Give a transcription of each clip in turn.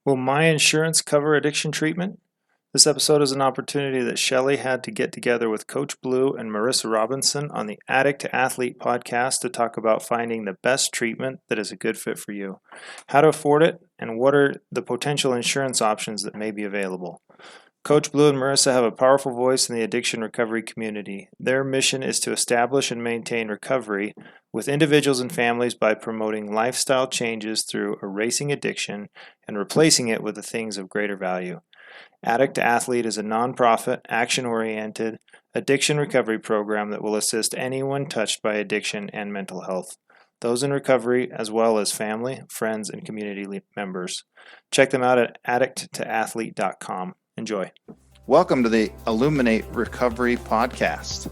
Will my insurance cover addiction treatment? This episode is an opportunity that Shelley had to get together with Coach Blu and Marissa Robinson on the Addict II Athlete podcast to talk about finding the best treatment that is a good fit for you, how to afford it, and what are the potential insurance options that may be available. Coach Blu and Marissa have a powerful voice in the addiction recovery community. Their mission is to establish and maintain recovery with individuals and families by promoting lifestyle changes through erasing addiction and replacing it with the things of greater value. Addict II Athlete is a nonprofit, action-oriented addiction recovery program that will assist anyone touched by addiction and mental health, those in recovery, as well as family, friends, and community members. Check them out at AddictIIAthlete.com. Enjoy. Welcome to the Illuminate Recovery podcast.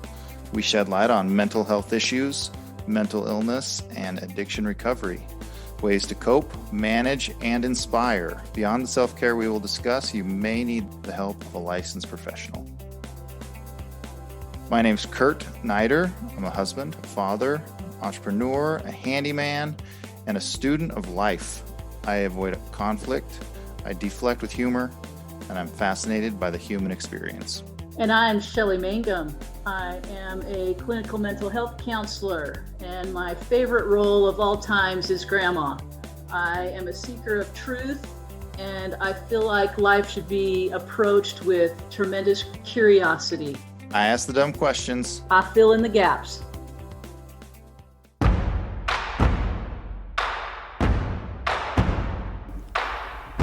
We shed light on mental health issues, mental illness, and addiction recovery, ways to cope, manage, and inspire. Beyond the self-care we will discuss, you may need the help of a licensed professional. My name's Kurt Nider. I'm a husband, father, entrepreneur, a handyman, and a student of life. I avoid conflict, I deflect with humor, and I'm fascinated by the human experience. And I'm Shelley Mangum. I am a clinical mental health counselor, and my favorite role of all times is grandma. I am a seeker of truth, and I feel like life should be approached with tremendous curiosity. I ask the dumb questions. I fill in the gaps.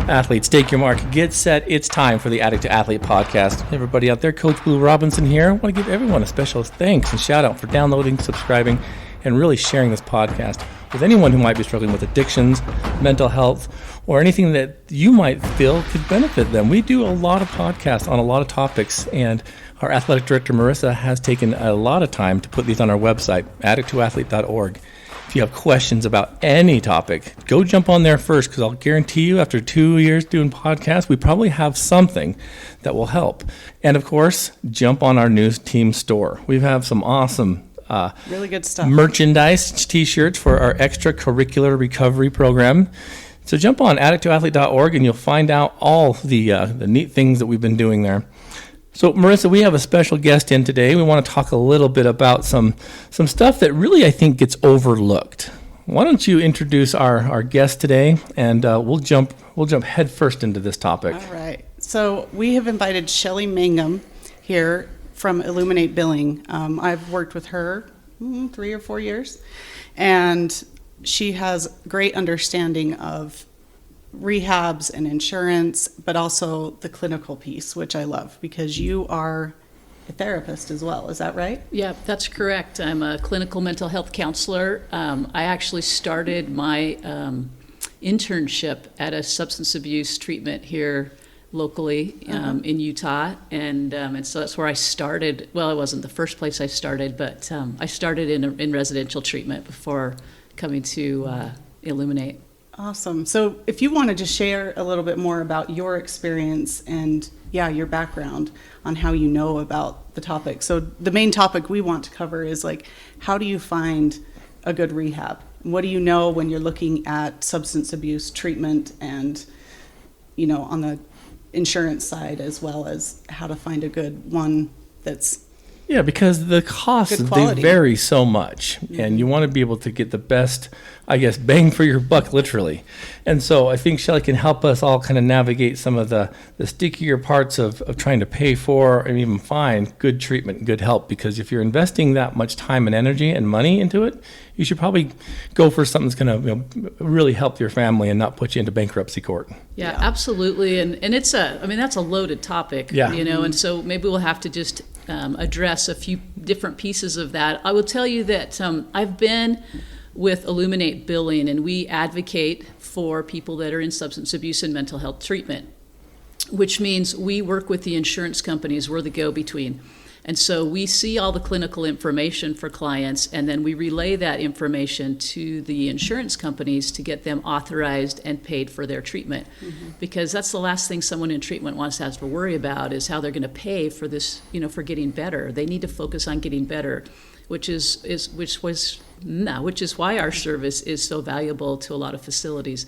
Athletes, take your mark, get set. It's time for the Addict II Athlete podcast. Hey everybody out there, Coach Blu Robinson here. I want to give everyone a special thanks and shout out for downloading, subscribing, and really sharing this podcast with anyone who might be struggling with addictions, mental health, or anything that you might feel could benefit them. We do a lot of podcasts on a lot of topics, and our athletic director, Marissa, has taken a lot of time to put these on our website, AddictIIAthlete.org. If you have questions about any topic, go jump on there first, because I'll guarantee you after 2 years doing podcasts, we probably have something that will help. And of course, jump on our news team store. We have some awesome really good stuff. Merchandise, t-shirts for our extracurricular recovery program. So jump on AddictIIAthlete.org and you'll find out all the neat things that we've been doing there. So, Marissa, we have a special guest in today. We want to talk a little bit about some stuff that really I think gets overlooked. Why don't you introduce our guest today, and we'll jump head first into this topic. All right. So we have invited Shelley Mangum here from Illuminate Billing. I've worked with her 3 or 4 years, and she has great understanding of rehabs and insurance, but also the clinical piece, which I love, because you are a therapist as well. Is that right? Yeah, that's correct. I'm a clinical mental health counselor. I actually started my internship at a substance abuse treatment here locally in Utah, and so that's where I started. Well, it wasn't the first place I started, but I started in residential treatment before coming to Illuminate. Awesome. So if you wanted to share a little bit more about your experience and your background on how you know about the topic. So the main topic we want to cover is like, how do you find a good rehab? What do you know when you're looking at substance abuse treatment and, on the insurance side, as well as how to find a good one that's because the costs, they vary so much, and you want to be able to get the best, bang for your buck, literally. And so I think Shelley can help us all kind of navigate some of the stickier parts of trying to pay for and even find good treatment and good help, because if you're investing that much time and energy and money into it, you should probably go for something that's going to really help your family and not put you into bankruptcy court. Yeah, absolutely. And it's that's a loaded topic, and so maybe we'll have to just address a few different pieces of that. I will tell you that I've been with Illuminate Billing, and we advocate for people that are in substance abuse and mental health treatment, which means we work with the insurance companies. We're the go-between. And so we see all the clinical information for clients, and then we relay that information to the insurance companies to get them authorized and paid for their treatment. Mm-hmm. Because that's the last thing someone in treatment wants to have to worry about, is how they're going to pay for this, for getting better. They need to focus on getting better, which is why our service is so valuable to a lot of facilities.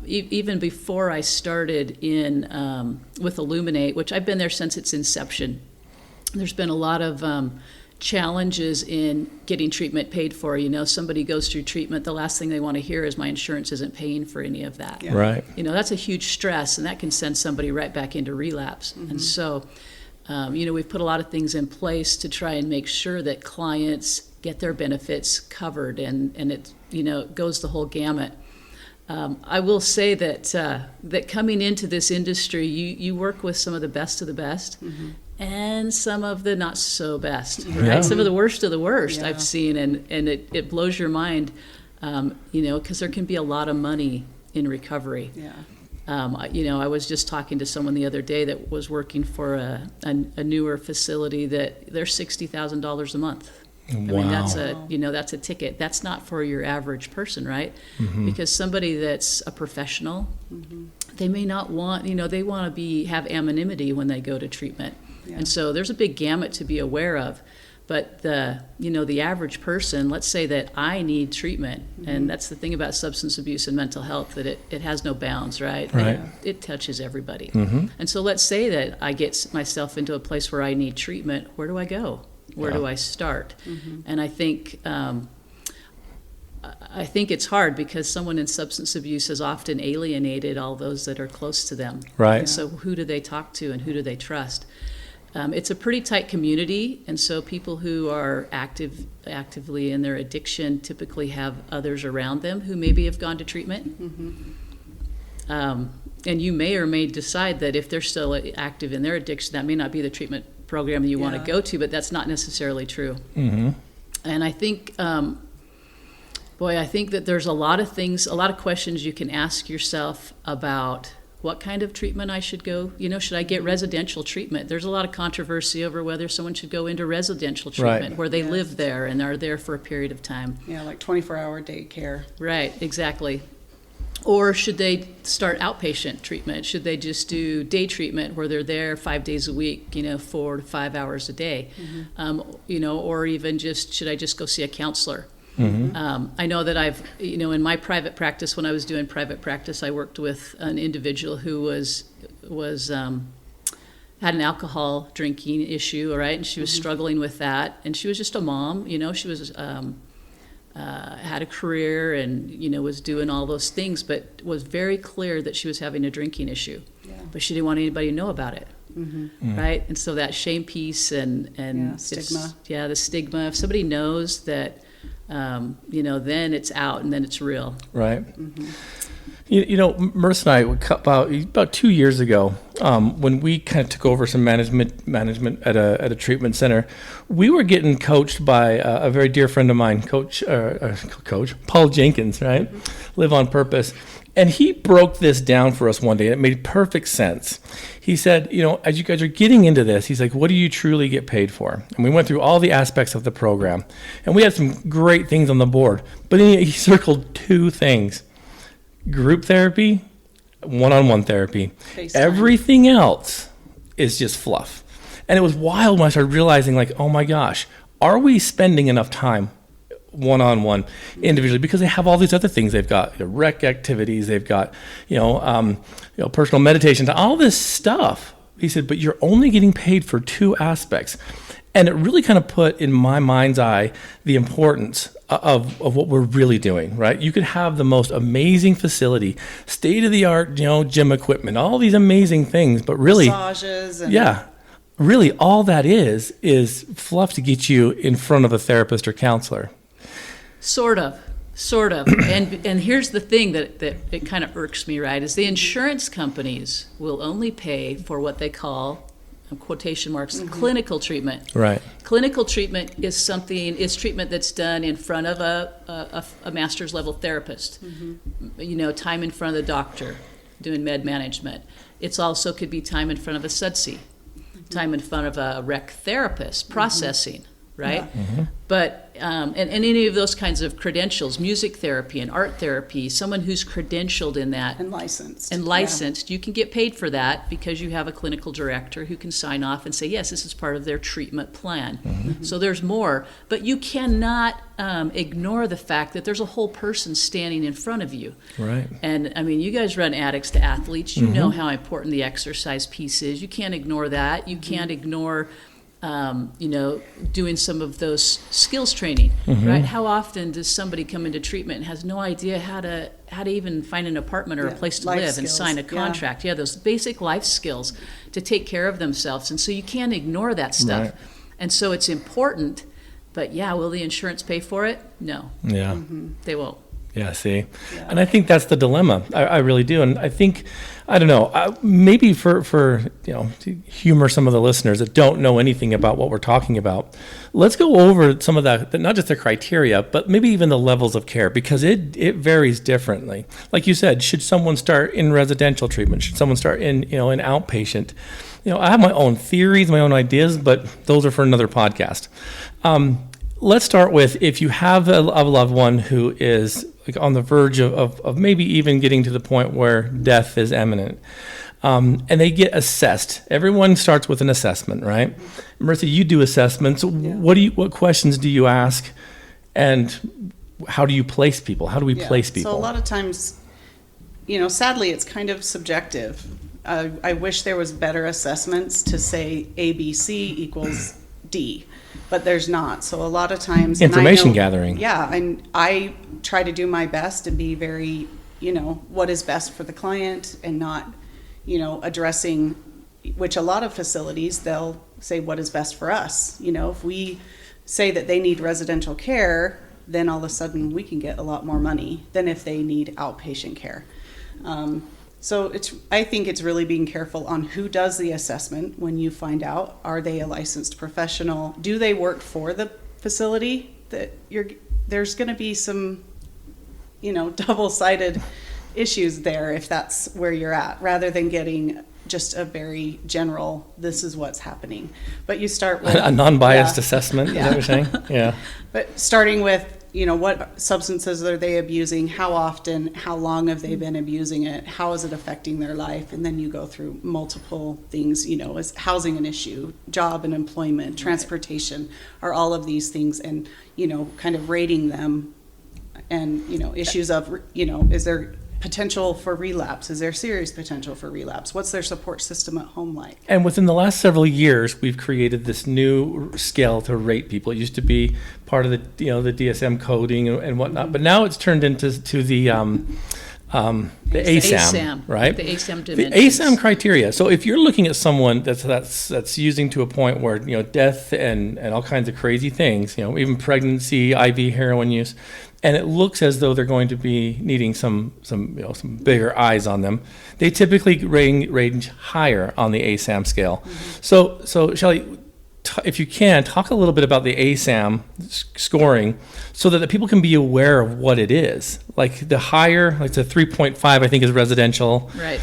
Even before I started with Illuminate, which I've been there since its inception, there's been a lot of challenges in getting treatment paid for. Somebody goes through treatment, the last thing they want to hear is my insurance isn't paying for any of that. Yeah. Right. That's a huge stress, and that can send somebody right back into relapse. And so, we've put a lot of things in place to try and make sure that clients get their benefits covered, and it goes the whole gamut. I will say that coming into this industry, you work with some of the best of the best, and some of the not so best, right? Yeah. Some of the worst of the worst Yeah. I've seen, and it blows your mind, because there can be a lot of money in recovery. Yeah. I was just talking to someone the other day that was working for a newer facility that they're $60,000 a month. I mean, that's a ticket. That's not for your average person, right? Because somebody that's a professional, they may not want, they want to have anonymity when they go to treatment. Yeah. And so there's a big gamut to be aware of. But the average person, let's say that I need treatment, and that's the thing about substance abuse and mental health, that it has no bounds, right? Right. It touches everybody. And so let's say that I get myself into a place where I need treatment. Where do I go? Where do I start? And I think it's hard because someone in substance abuse has often alienated all those that are close to them. Right. And so who do they talk to and who do they trust? It's a pretty tight community, and so people who are actively in their addiction typically have others around them who maybe have gone to treatment. And you may or may decide that if they're still active in their addiction, that may not be the treatment program that you want to go to, but that's not necessarily true. And I think, I think that there's a lot of questions you can ask yourself about what kind of treatment I should go. Should I get residential treatment? There's a lot of controversy over whether someone should go into residential treatment where they live there and are there for a period of time. Yeah, like 24-hour daycare. Right, exactly. Or should they start outpatient treatment? Should they just do day treatment where they're there 5 days a week, 4 to 5 hours a day? Or even should I just go see a counselor? I know that I've, in my private practice, when I was doing private practice, I worked with an individual who had an alcohol drinking issue, all right, and she was struggling with that, and she was just a mom, she was had a career and was doing all those things, but was very clear that she was having a drinking issue, but she didn't want anybody to know about it. Right, and so that shame piece and stigma. The stigma. If somebody knows that. Then it's out and then it's real. Right. Marissa and I, about 2 years ago, when we kind of took over some management at a treatment center, we were getting coached by a very dear friend of mine, Coach Paul Jenkins, right? Live on Purpose. And he broke this down for us one day, and it made perfect sense. He said, as you guys are getting into this, he's like, what do you truly get paid for? And we went through all the aspects of the program, and we had some great things on the board. But then he circled 2 things: group therapy, one-on-one therapy. FaceTime. Everything else is just fluff. And it was wild when I started realizing, like, oh my gosh, are we spending enough time one-on-one individually, because they have all these other things. They've got rec activities, they've got personal meditation, all this stuff. He said, but you're only getting paid for 2 aspects. And it really kind of put in my mind's eye the importance of what we're really doing, right? You could have the most amazing facility, state-of-the-art gym equipment, all these amazing things, but really massages and really all that is fluff to get you in front of a therapist or counselor. Sort of. And here's the thing that it kind of irks me, right, is the insurance companies will only pay for what they call, quotation marks, clinical treatment. Right. Clinical treatment is treatment that's done in front of a master's level therapist. Time in front of the doctor doing med management. It's also could be time in front of a SUDC, time in front of a rec therapist processing. right? But and any of those kinds of credentials, music therapy and art therapy, someone who's credentialed in that And licensed. you can get paid for that because you have a clinical director who can sign off and say, yes, this is part of their treatment plan. So there's more, but you cannot ignore the fact that there's a whole person standing in front of you. Right. And I mean, you guys run Addicts to Athletes. You know how important the exercise piece is. You can't ignore that. You can't ignore doing some of those skills training, right? How often does somebody come into treatment and has no idea how to even find an apartment or a place to life live and skills. sign a contract? Yeah, those basic life skills to take care of themselves. And so you can't ignore that stuff. Right. And so it's important, but yeah, will the insurance pay for it? No, Yeah. they won't. Yeah, see? And I think that's the dilemma. I really do. And I think, I don't know, maybe for to humor some of the listeners that don't know anything about what we're talking about, let's go over some of that, not just the criteria, but maybe even the levels of care, because it varies differently. Like you said, should someone start in residential treatment? Should someone start in outpatient? I have my own theories, my own ideas, but those are for another podcast. Let's start with, if you have a loved one who is like on the verge of maybe even getting to the point where death is imminent, and they get assessed. Everyone starts with an assessment, right? Marissa, you do assessments. What questions do you ask, and how do you place people? How do we place people? So a lot of times, sadly, it's kind of subjective. I wish there was better assessments to say ABC equals D. But there's not. So a lot of times... Information gathering. Yeah, and I try to do my best to be very, what is best for the client and not, addressing, which a lot of facilities, they'll say what is best for us. If we say that they need residential care, then all of a sudden we can get a lot more money than if they need outpatient care. So I think it's really being careful on who does the assessment when you find out, are they a licensed professional? Do they work for the facility? There's going to be some, double-sided issues there if that's where you're at, rather than getting just a very general, this is what's happening. But you start with... a non-biased assessment, is that what you're saying? Yeah. But starting with, what substances are they abusing? How often? How long have they been abusing it? How is it affecting their life? And then you go through multiple things, is housing an issue, job and employment, transportation, are all of these things, and, kind of rating them, and, issues of, is there potential for relapse? Is there serious potential for relapse? What's their support system at home like? And within the last several years, we've created this new scale to rate people. It used to be part of the the DSM coding and whatnot, but now it's turned into the ASAM, right? The ASAM dimensions. The ASAM criteria. So if you're looking at someone that's using to a point where death and all kinds of crazy things, even pregnancy, IV heroin use, and it looks as though they're going to be needing some bigger eyes on them, they typically range higher on the ASAM scale. So Shelley, if you can, talk a little bit about the ASAM scoring so that the people can be aware of what it is. Like the higher, like the 3.5, I think, is residential. Right.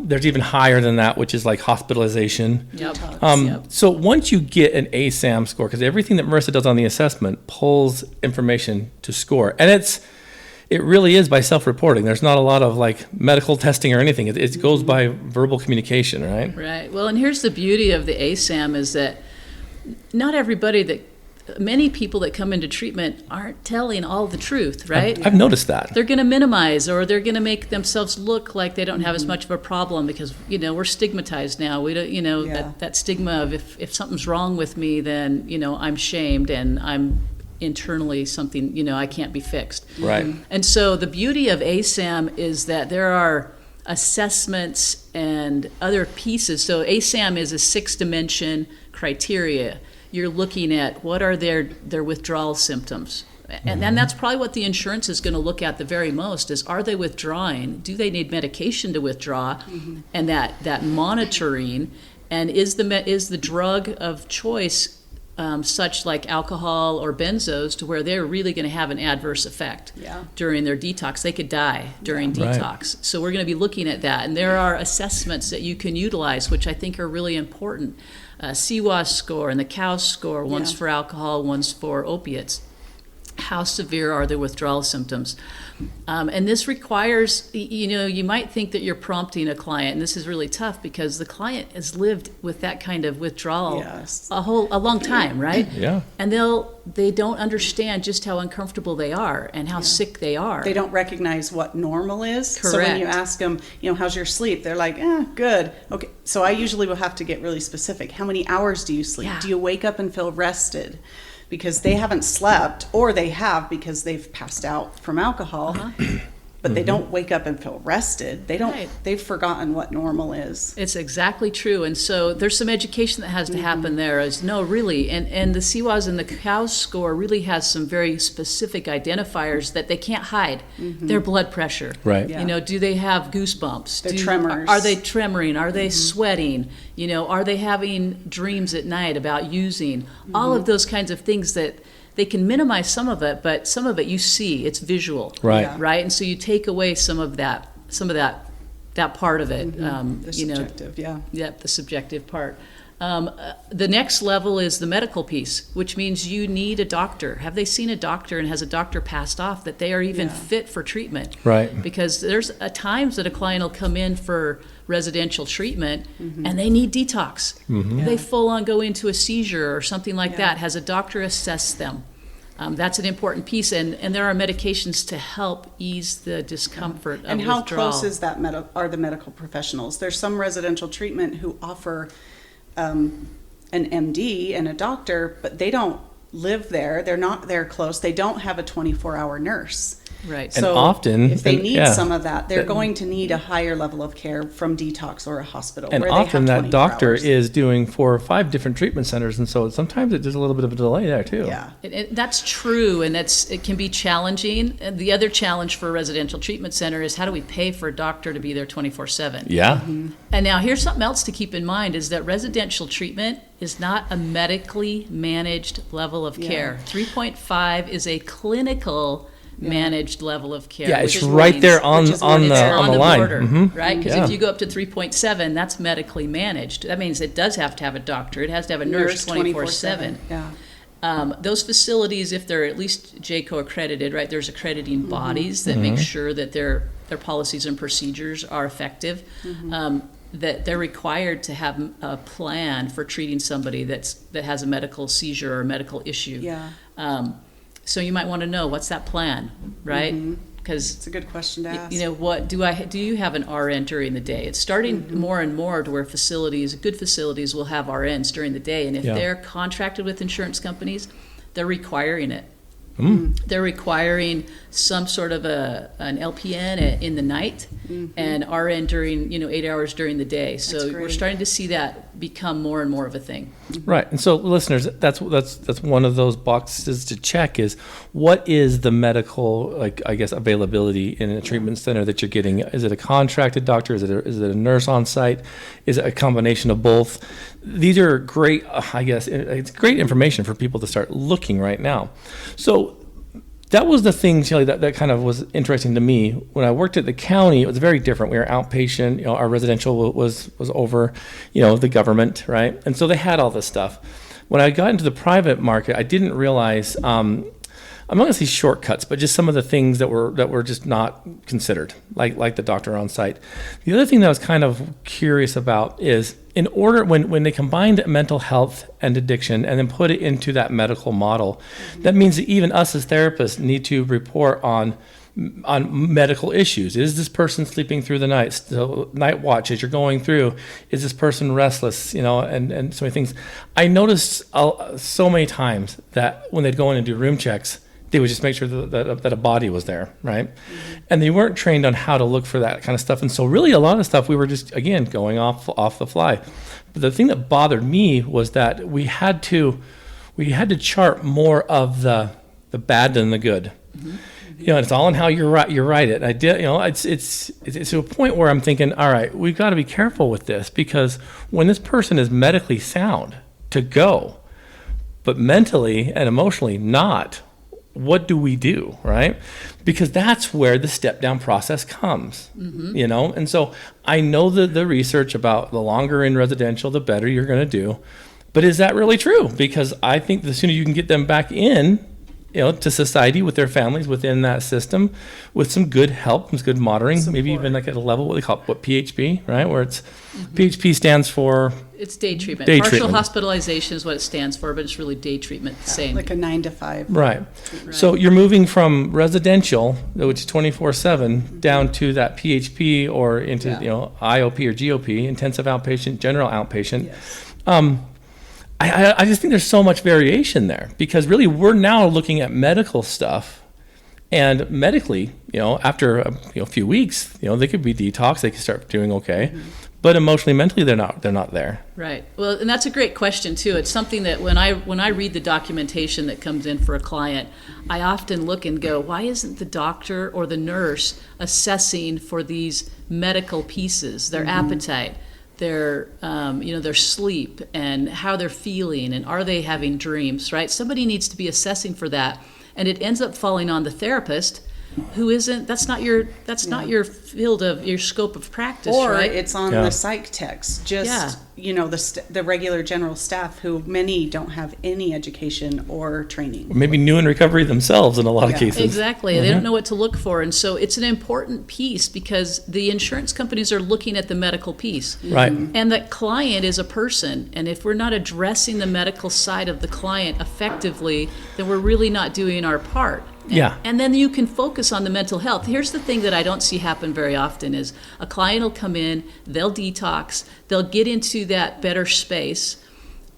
There's even higher than that, which is like hospitalization. Yep. So once you get an ASAM score, because everything that Marissa does on the assessment pulls information to score, and it really is by self-reporting. There's not a lot of like medical testing or anything. It goes by verbal communication, right? Right. Well, and here's the beauty of the ASAM is that many people that come into treatment aren't telling all the truth, right? I've noticed that. They're going to minimize, or they're going to make themselves look like they don't have as much of a problem because, we're stigmatized now. We don't, that stigma of if something's wrong with me, then, I'm shamed and I'm internally something, I can't be fixed. Right. And so the beauty of ASAM is that there are assessments and other pieces. So ASAM is a 6-dimension criteria. You're looking at what are their withdrawal symptoms. And then that's probably what the insurance is going to look at the very most is, are they withdrawing? Do they need medication to withdraw? And that monitoring, and is the drug of choice such like alcohol or benzos, to where they're really going to have an adverse effect during their detox. They could die during detox. So we're going to be looking at that. And there are assessments that you can utilize, which I think are really important. CWAS score and the COWS score, one's for alcohol, one's for opiates. How severe are their withdrawal symptoms? And this requires, you might think that you're prompting a client, and this is really tough because the client has lived with that kind of withdrawal a long time, right? Yeah. And they don't understand just how uncomfortable they are and how sick they are. They don't recognize what normal is. Correct. So when you ask them, how's your sleep? They're like, good. Okay. So I usually will have to get really specific. How many hours do you sleep? Yeah. Do you wake up and feel rested? Because they haven't slept, or they have because they've passed out from alcohol, but they don't wake up and feel rested. They've forgotten what normal is. It's exactly true. And so there's some education that has to happen there and the CWAS and the COWS score really has some very specific identifiers that they can't hide. Their blood pressure. Right. Yeah. Do they have goosebumps? Their tremors. Are they tremoring? Are they sweating? Are they having dreams at night about using? All of those kinds of things that they can minimize some of it, but some of it you see, it's visual. Right. Yeah. Right. And so you take away some of that part of it. The subjective, the subjective part. The next level is the medical piece, which means you need a doctor. Have they seen a doctor, and has a doctor passed off that they are even fit for treatment? Right. Because there's times that a client will come in for residential treatment and they need detox. They full on go into a seizure or something like that. Has a doctor assess them? That's an important piece, and there are medications to help ease the discomfort of and how withdrawal. close is that are the medical professionals? There's some residential treatment who offer an MD and a doctor, but they don't live there. They're not there close. They don't have a 24-hour nurse. Right. So and often, if they need some of that, they're going to need a higher level of care from detox or a hospital. And where often they have that doctor 24 hours. is doing 4 or 5 different treatment centers, and so sometimes there's a little bit of a delay there too. Yeah. That's true, and it can be challenging. And the other challenge for a residential treatment center is how do we pay for a doctor to be there 24/7? Yeah. And now here's something else to keep in mind is that residential treatment is not a medically managed level of care. 3.5 is a clinical managed level of care. Yeah, which it's is right means- there on which is the when it's on the line, border, right? Because Yeah. if you go up to 3.7, that's medically managed. That means it does have to have a doctor. It has to have a nurse 24/7. Yeah. Those facilities, if they're at least JCO accredited, right? There's accrediting bodies that make sure that their policies and procedures are effective. That they're required to have a plan for treating somebody that has a medical seizure or a medical issue. Yeah. So you might want to know, what's that plan, right? Because It's a good question to ask. what do you have an RN during the day? It's starting more and more to where good facilities will have RNs during the day, and if they're contracted with insurance companies, they're requiring it. They're requiring some sort of an LPN in the night and RN during 8 hours during the day. So we're starting to see that become more and more of a thing. Right. And so listeners, that's one of those boxes to check is what is the medical availability in a treatment center that you're getting? Is it a contracted doctor? Is it a nurse on site? Is it a combination of both? These are great, it's great information for people to start looking right now. So that was the thing, Shelley, that kind of was interesting to me. When I worked at the county, it was very different. We were outpatient, our residential was over, the government, right? And so they had all this stuff. When I got into the private market, I didn't realize, I'm not going to say shortcuts, but just some of the things that were just not considered, like the doctor on site. The other thing that I was kind of curious about is when they combined mental health and addiction and then put it into that medical model, that means that even us as therapists need to report on medical issues. Is this person sleeping through the night? So night watch as you're going through. Is this person restless? And so many things. I noticed so many times that when they'd go in and do room checks, they would just make sure that a body was there, right? And they weren't trained on how to look for that kind of stuff. And so really a lot of stuff we were just, again, going off the fly. But the thing that bothered me was that we had to chart more of the bad than the good. It's all in how you write it. I did, it's to a point where I'm thinking, all right, we've got to be careful with this, because when this person is medically sound to go, but mentally and emotionally not. What do we do, right? Because that's where the step down process comes, you know? And so I know the research about the longer in residential, the better you're going to do. But is that really true? Because I think the sooner you can get them back in, you know, to society with their families within that system, with some good help, some good monitoring, support. Maybe even like at a level, what they call it, PHP, right? Where it's, PHP stands for? It's day treatment. Day Partial treatment. Hospitalization is what it stands for, but it's really day treatment, same. Like a 9 to 5. Right. So you're moving from residential, which is 24/7, down to that PHP or into, you know, IOP or GOP, intensive outpatient, general outpatient. Yes. I just think there's so much variation there, because really we're now looking at medical stuff, and medically, you know, after a few weeks, you know, they could be detox, they could start doing okay, but emotionally, mentally, they're not there. Right. Well, and that's a great question too. It's something that when I read the documentation that comes in for a client, I often look and go, why isn't the doctor or the nurse assessing for these medical pieces, their appetite, their their sleep, and how they're feeling, and are they having dreams, right? Somebody needs to be assessing for that, and it ends up falling on the therapist, who isn't. That's not your field of your scope of practice, or right? it's on the psych techs, just the regular general staff, who many don't have any education or training. Or maybe new in recovery themselves in a lot of cases. Exactly. They don't know what to look for, and so it's an important piece, because the insurance companies are looking at the medical piece, right? And that client is a person, and if we're not addressing the medical side of the client effectively, then we're really not doing our part. And then you can focus on the mental health. Here's the thing that I don't see happen very often is a client will come in, they'll detox, they'll get into that better space,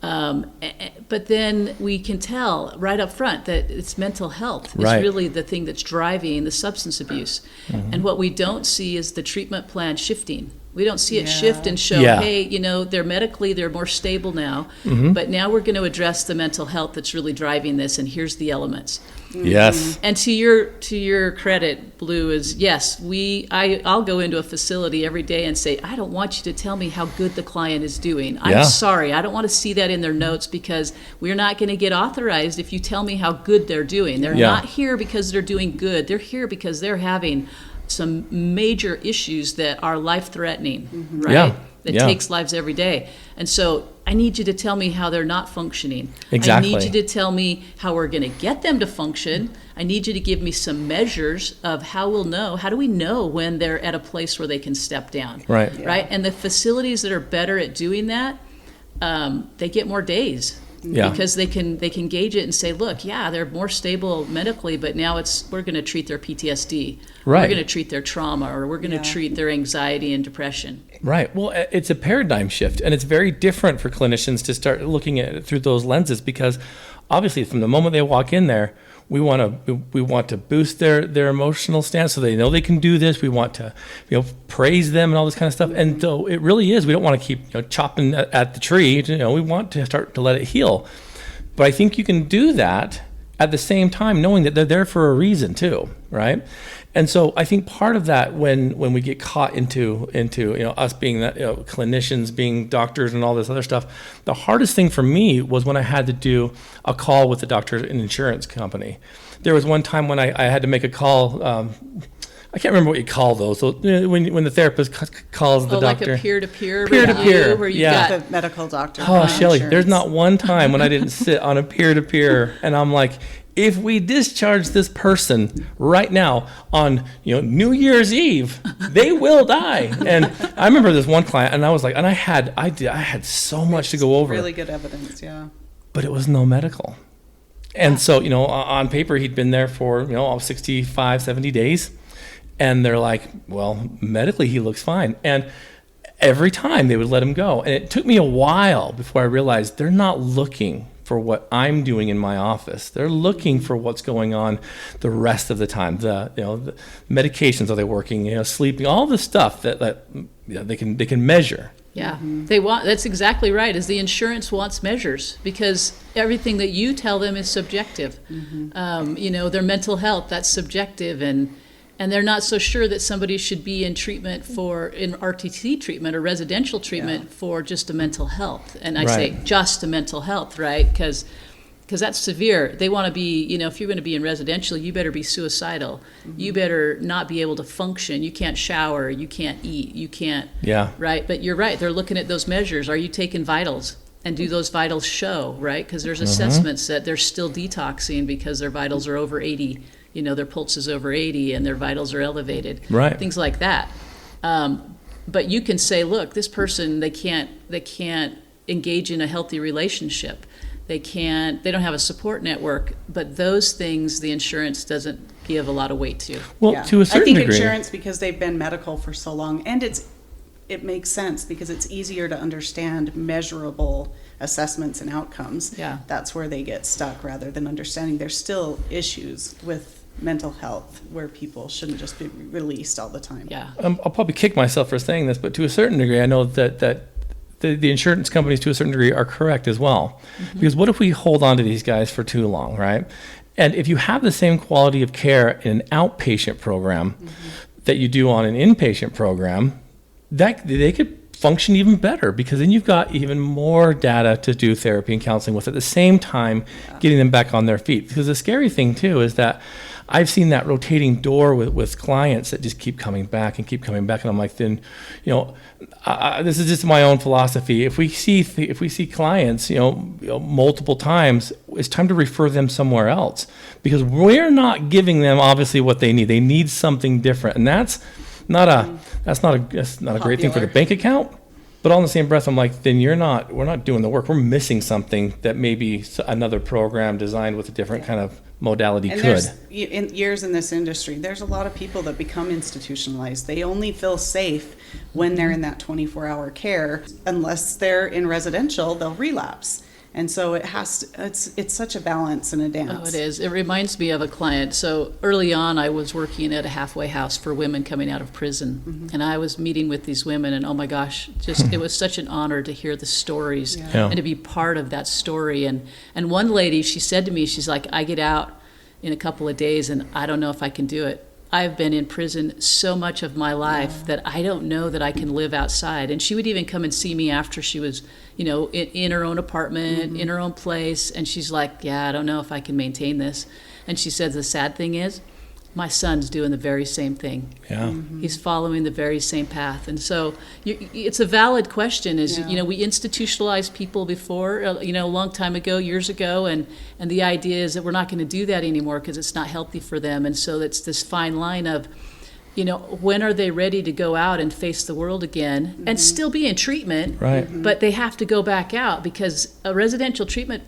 but then we can tell right up front that it's mental health is really the thing that's driving the substance abuse. And what we don't see is the treatment plan shifting. We don't see it shift and show, hey, they're more stable now, but now we're going to address the mental health that's really driving this, and here's the elements. Yes. And to your credit, Blue, is yes, I'll go into a facility every day and say, I don't want you to tell me how good the client is doing. I'm sorry, I don't want to see that in their notes, because we're not going to get authorized if you tell me how good they're doing. They're not here because they're doing good. They're here because they're having some major issues that are life-threatening, right? That takes lives every day. And so I need you to tell me how they're not functioning. Exactly. I need you to tell me how we're going to get them to function. I need you to give me some measures of how do we know when they're at a place where they can step down, right? And the facilities that are better at doing that, they get more days. Because they can gauge it and say, look, they're more stable medically, but now we're going to treat their PTSD, we're going to treat their trauma, or we're going to treat their anxiety and depression. Right. Well, it's a paradigm shift, and it's very different for clinicians to start looking at it through those lenses, because obviously from the moment they walk in there, we want to boost their emotional stance so they know they can do this. We want to praise them and all this kind of stuff. And so it really is, we don't want to keep chopping at the tree. We want to start to let it heal. But I think you can do that at the same time knowing that they're there for a reason too, right? And so I think part of that, when we get caught into us being that clinicians, being doctors and all this other stuff, the hardest thing for me was when I had to do a call with the doctor and insurance company. There was one time when I had to make a call. I can't remember what you call those. So when the therapist calls the doctor, like a peer-to-peer, where you got the medical doctor. Oh, Shelley, there's not one time when I didn't sit on a peer-to-peer, and I'm like, if we discharge this person right now on New Year's Eve, they will die. And I remember this one client, and I was like, and I had so much to go over. Really good evidence, but it was no medical. And so on paper he'd been there for 65, 70 days, and they're like, well, medically he looks fine. And every time they would let him go, and it took me a while before I realized they're not looking for what I'm doing in my office. They're looking for what's going on the rest of the time. The medications, are they working? Sleeping, all the stuff that they can measure. Yeah, that's exactly right. Is the insurance wants measures, because everything that you tell them is subjective. Their mental health, that's subjective, and they're not so sure that somebody should be in treatment in RTC treatment or residential treatment for just a mental health. And I say just a mental health, right? Because because that's severe. They want to be, if you're going to be in residential, you better be suicidal. Mm-hmm. You better not be able to function. You can't shower. You can't eat. You can't. Yeah. Right. But you're right. They're looking at those measures. Are you taking vitals? And do those vitals show, right? Because there's assessments that they're still detoxing because their vitals are over 80. Their pulse is over 80 and their vitals are elevated. Right. Things like that. But you can say, look, this person, they can't engage in a healthy relationship. They don't have a support network, but those things the insurance doesn't give a lot of weight to. Well, to a certain degree. I think insurance, because they've been medical for so long, and it makes sense because it's easier to understand measurable assessments and outcomes. Yeah. That's where they get stuck rather than understanding there's still issues with mental health where people shouldn't just be released all the time. Yeah. I'll probably kick myself for saying this, but to a certain degree, I know that the insurance companies to a certain degree are correct as well. Mm-hmm. Because what if we hold on to these guys for too long, right? And if you have the same quality of care in an outpatient program that you do on an inpatient program, that they could function even better, because then you've got even more data to do therapy and counseling with at the same time, getting them back on their feet. Because the scary thing too is that I've seen that rotating door with clients that just keep coming back and keep coming back, and I'm like, then, this is just my own philosophy. If we see clients, multiple times, it's time to refer them somewhere else, because we're not giving them obviously what they need. They need something different, and that's not a great thing for the bank account. But all in the same breath, I'm like, then we're not doing the work. We're missing something that maybe another program designed with a different kind of modality and could. In years in this industry, there's a lot of people that become institutionalized. They only feel safe when they're in that 24-hour care. Unless they're in residential, they'll relapse. And so it's such a balance and a dance. Oh, it is. It reminds me of a client. So early on, I was working at a halfway house for women coming out of prison. And I was meeting with these women, and oh my gosh, it was such an honor to hear the stories and to be part of that story. And one lady, she said to me, she's like, I get out in a couple of days and I don't know if I can do it. I've been in prison so much of my life that I don't know that I can live outside. And she would even come and see me after she was, in her own apartment, in her own place. And she's like, I don't know if I can maintain this. And she said, the sad thing is, my son's doing the very same thing. Yeah. He's following the very same path. And so it's a valid question. We institutionalized people before, a long time ago, years ago, and the idea is that we're not going to do that anymore because it's not healthy for them. And so it's this fine line of, when are they ready to go out and face the world again and still be in treatment, right? But they have to go back out because a residential treatment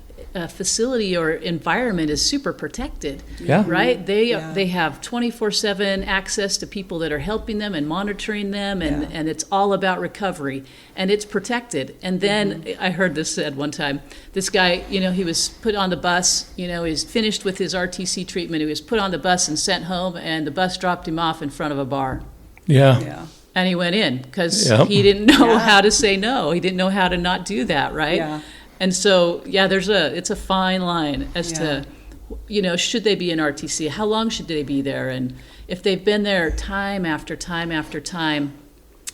facility or environment is super protected, right? They have 24/7 access to people that are helping them and monitoring them, and it's all about recovery, and it's protected. And then I heard this said one time, this guy, he was put on the bus, he's finished with his RTC treatment, he was put on the bus and sent home, and the bus dropped him off in front of a bar. And he went in because he didn't know how to say no. He didn't know how to not do that, right? And so, it's a fine line as to, should they be in RTC? How long should they be there? And if they've been there time after time after time,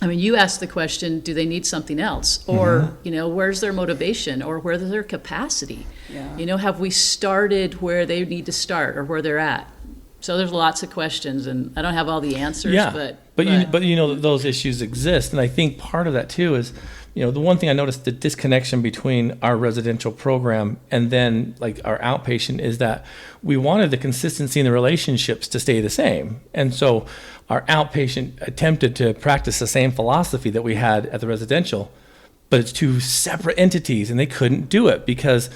I mean, you asked the question, do they need something else? Or, where's their motivation? Or where's their capacity? Have we started where they need to start or where they're at? So there's lots of questions, and I don't have all the answers. But those issues exist. And I think part of that, too, is, the one thing I noticed, the disconnection between our residential program and then like our outpatient, is that we wanted the consistency in the relationships to stay the same. And so our outpatient attempted to practice the same philosophy that we had at the residential, but it's two separate entities, and they couldn't do it because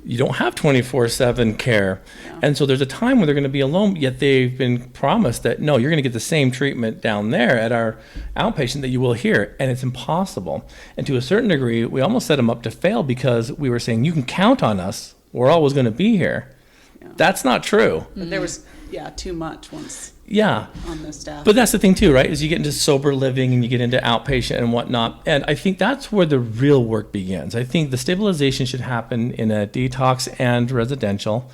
you don't have 24/7 care. And so there's a time when they're going to be alone, yet they've been promised that, no, you're going to get the same treatment down there at our outpatient that you will here. And it's impossible. And to a certain degree, we almost set them up to fail because we were saying, you can count on us. We're always going to be here. That's not true. But there was, too much once. On the staff. But that's the thing too, right? Is you get into sober living and you get into outpatient and whatnot. And I think that's where the real work begins. I think the stabilization should happen in a detox and residential.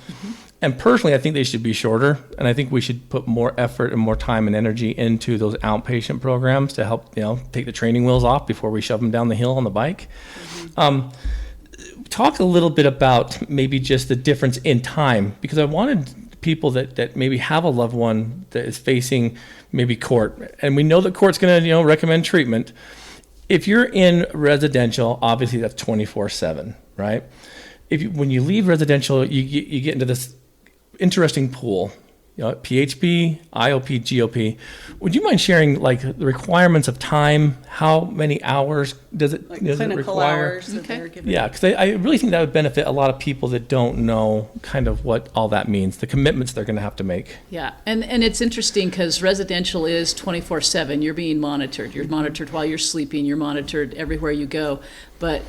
And personally, I think they should be shorter. And I think we should put more effort and more time and energy into those outpatient programs to help, take the training wheels off before we shove them down the hill on the bike. talk a little bit about maybe just the difference in time, because I wanted people that maybe have a loved one that is facing maybe court, and we know that court's going to recommend treatment. If you're in residential, obviously that's 24/7, right? When you leave residential, you get into this interesting pool. PHP, IOP, GOP. Would you mind sharing like the requirements of time? How many hours does it require? Hours that they're given. Yeah, because I really think that would benefit a lot of people that don't know kind of what all that means, the commitments they're going to have to make. Yeah, and it's interesting because residential is 24/7. You're being monitored. You're monitored while you're sleeping. You're monitored everywhere you go. But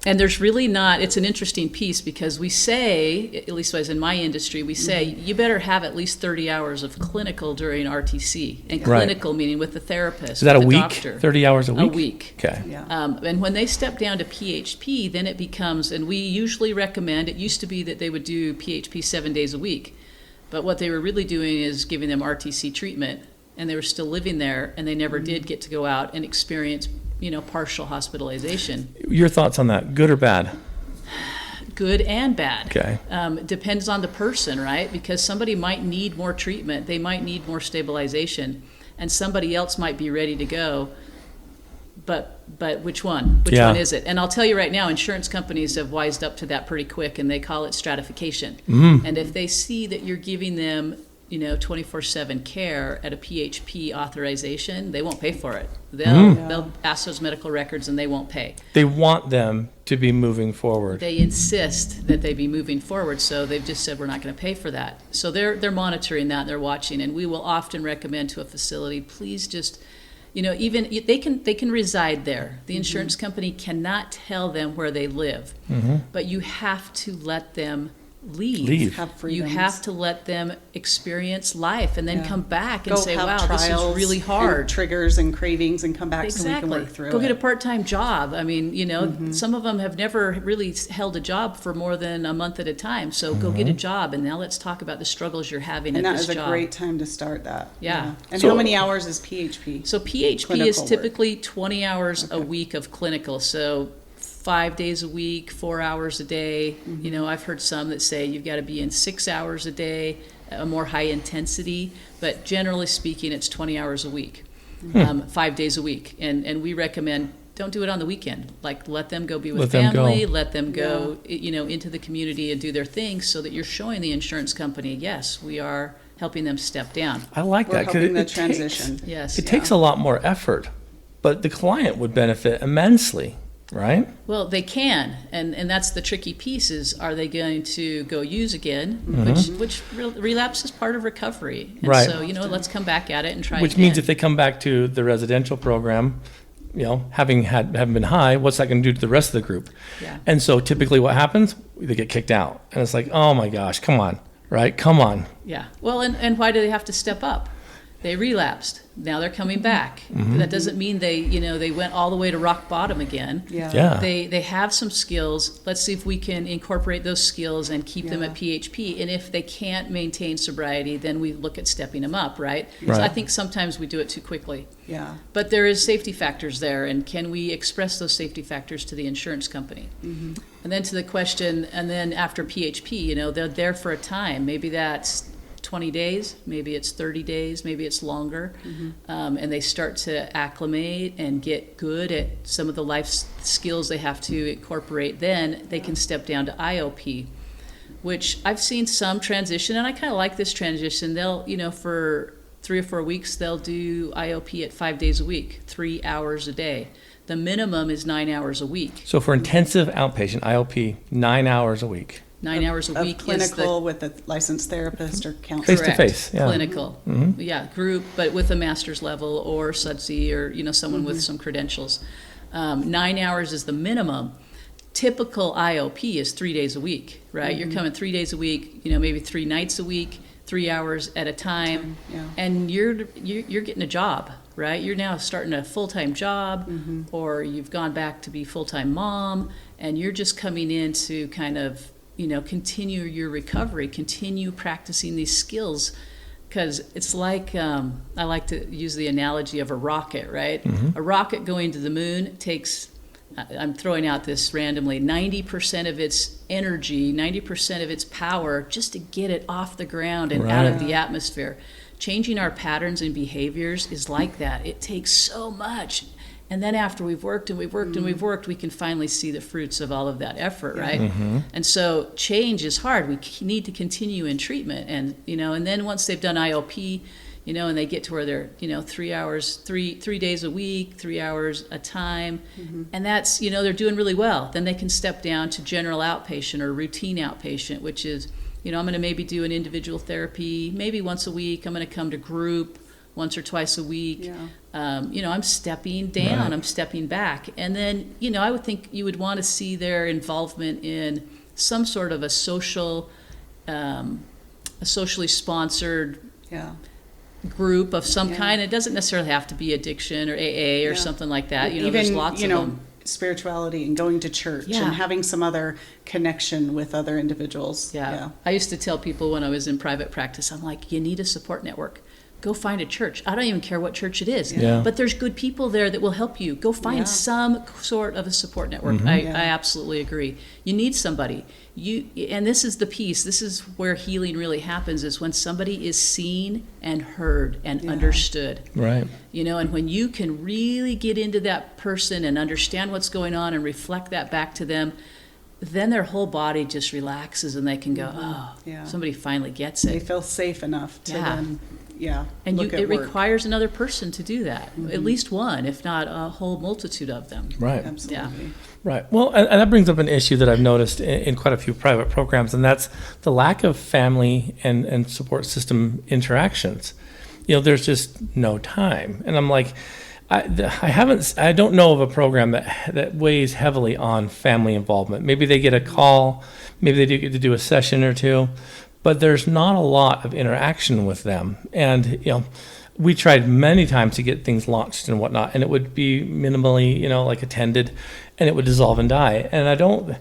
and there's really not, it's an interesting piece because we say, at least as in my industry, we say you better have at least 30 hours of clinical during RTC. And clinical meaning with the therapist. Is that a week? Doctor. 30 hours a week? A week. Okay. Yeah. And when they step down to PHP, then it becomes, and we usually recommend, it used to be that they would do PHP 7 days a week. But what they were really doing is giving them RTC treatment, and they were still living there, and they never did get to go out and experience partial hospitalization. Your thoughts on that, good or bad? Good and bad. Okay. Depends on the person, right? Because somebody might need more treatment, they might need more stabilization, and somebody else might be ready to go. But which one? Which one is it? And I'll tell you right now, insurance companies have wised up to that pretty quick, and they call it stratification. And if they see that you're giving them 24/7 care at a PHP authorization, they won't pay for it. They'll ask those medical records and they won't pay. They want them to be moving forward. They insist that they be moving forward, so they've just said we're not going to pay for that. So they're monitoring that, they're watching, and we will often recommend to a facility, please just, even they can reside there. The insurance company cannot tell them where they live, but you have to let them leave. Have you freedoms. have to let them experience life and then come back and Go say, have wow, this is trials really and hard. triggers and cravings and come back so we can Exactly. work through Go it. get a part-time job. I mean, some of them have never really held a job for more than a month at a time. So go get a job, and now let's talk about the struggles you're having and at that this is job. a great time to start that. Yeah. And So- how many hours is PHP? So PHP Clinical is work. typically 20 hours a week of clinical. So 5 days a week, 4 hours a day. I've heard some that say you've got to be in 6 hours a day, a more high intensity, but generally speaking, it's 20 hours a week, 5 days a week. And we recommend don't do it on the weekend. Like let them go be with family, let them go, into the community and do their thing so that you're showing the insurance company, yes, we are helping them step down. I like We're that helping the it transition. Yes. It takes a lot more effort, but the client would benefit immensely, right? Well, they can, and that's the tricky piece is, are they going to go use again, which relapse is part of recovery. And Right. so, let's come back at it and try Which again. means if they come back to the residential program, having been high, what's that going to do to the rest of the group? Yeah. And so typically what happens, they get kicked out. And it's like, oh my gosh, come on, right? Come on. Yeah. Well, and why do they have to step up? They relapsed. Now they're coming back. That doesn't mean they went all the way to rock bottom again. Yeah. They have some skills. Let's see if we can incorporate those skills and keep them at PHP. And if they can't maintain sobriety, then we look at stepping them up, right? So I think sometimes we do it too quickly. Yeah. But there is safety factors there, and can we express those safety factors to the insurance company? And then to the question, and then after PHP, they're there for a time. Maybe that's 20 days, maybe it's 30 days, maybe it's longer, and they start to acclimate and get good at some of the life skills they have to incorporate. Then they can step down to IOP, which I've seen some transition, and I kind of like this transition. They'll, for 3 or 4 weeks, they'll do IOP at 5 days a week, 3 hours a day. The minimum is 9 hours a week. So for intensive outpatient, IOP, 9 hours a week. 9 hours a Of week clinical is with a licensed therapist or counselor. Face to face, yeah. Clinical, yeah, group, but with a master's level or SUDSI or someone with some credentials. 9 hours is the minimum. Typical IOP is 3 days a week, right? You're coming 3 days a week, maybe 3 nights a week, 3 hours at a time, and you're getting a job, right? You're now starting a full-time job, or you've gone back to be full-time mom, and you're just coming in to kind of continue your recovery, continue practicing these skills, because it's like, I like to use the analogy of a rocket, right? A rocket going to the moon takes I'm throwing out this randomly, 90% of its energy, 90% of its power just to get it off the ground and out of the atmosphere. Changing our patterns and behaviors is like that. It takes so much. And then after we've worked and we've worked and we've worked, we can finally see the fruits of all of that effort, right? Mm-hmm. And so change is hard. We need to continue in treatment. And, and then once they've done IOP, and they get to where they're, 3 hours, three days a week, 3 hours a time, and that's, they're doing really well. Then they can step down to general outpatient or routine outpatient, which is, I'm going to maybe do an individual therapy, maybe once a week. I'm going to come to group once or twice a week. Yeah. I'm stepping down, right. I'm stepping back. And then, I would think you would want to see their involvement in some sort of a socially sponsored group of some kind. It doesn't necessarily have to be addiction or AA or something like that. Even, there's lots of them. Spirituality and going to church and having some other connection with other individuals. Yeah. I used to tell people when I was in private practice, I'm like, you need a support network. Go find a church. I don't even care what church it is, but there's good people there that will help you. Go find some sort of a support network. I absolutely agree. You need somebody. And this is the piece. This is where healing really happens, is when somebody is seen and heard and understood. Right. And when you can really get into that person and understand what's going on and reflect that back to them, then their whole body just relaxes and they can go, somebody finally gets it. They feel safe enough to then, and it requires another person to do that, at least one, if not a whole multitude of them. Right. Absolutely. Yeah. Right. Well, and that brings up an issue that I've noticed in quite a few private programs, and that's the lack of family and support system interactions. There's just no time. And I'm like, I don't know of a program that weighs heavily on family involvement. Maybe they get a call, maybe they do get to do a session or two, but there's not a lot of interaction with them. And, we tried many times to get things launched and whatnot, and it would be minimally, like attended, and it would dissolve and die. And I think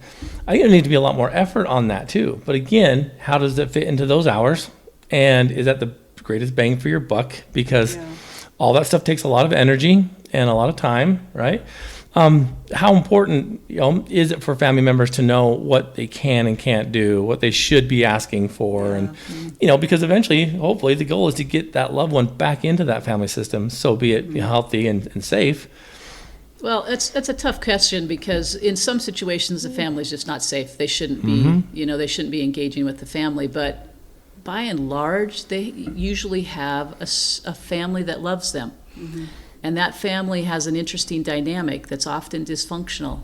there needs to be a lot more effort on that too. But again, how does it fit into those hours? And is that the greatest bang for your buck? Because all that stuff takes a lot of energy and a lot of time, right? How important is it for family members to know what they can and can't do, what they should be asking for, and because eventually, hopefully, the goal is to get that loved one back into that family system, so be it healthy and safe. Well, that's a tough question, because in some situations the family is just not safe. They shouldn't be, they shouldn't be engaging with the family, but by and large, they usually have a family that loves them. And that family has an interesting dynamic that's often dysfunctional,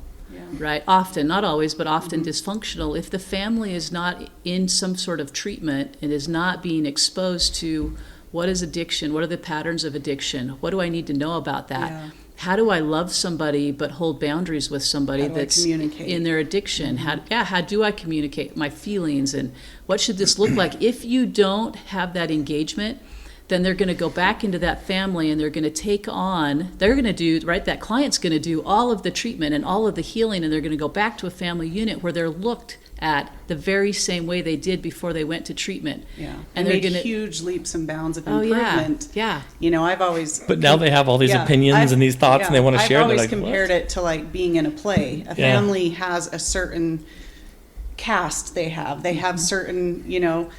right? Often, not always, but often dysfunctional. If the family is not in some sort of treatment and is not being exposed to what is addiction, what are the patterns of addiction, what do I need to know about that? How do I love somebody but hold boundaries with somebody that's in their addiction? How do I communicate my feelings, and what should this look like? If you don't have that engagement, then they're going to go back into that family and they're going to do, that client's going to do all of the treatment and all of the healing, and they're going to go back to a family unit where they're looked at the very same way they did before they went to treatment. And they're going to huge leaps and bounds of improvement. I've always... But now they have all these opinions and these thoughts and they want to share. I've always compared it to like being in a play. A family has a certain cast they have. They have certain,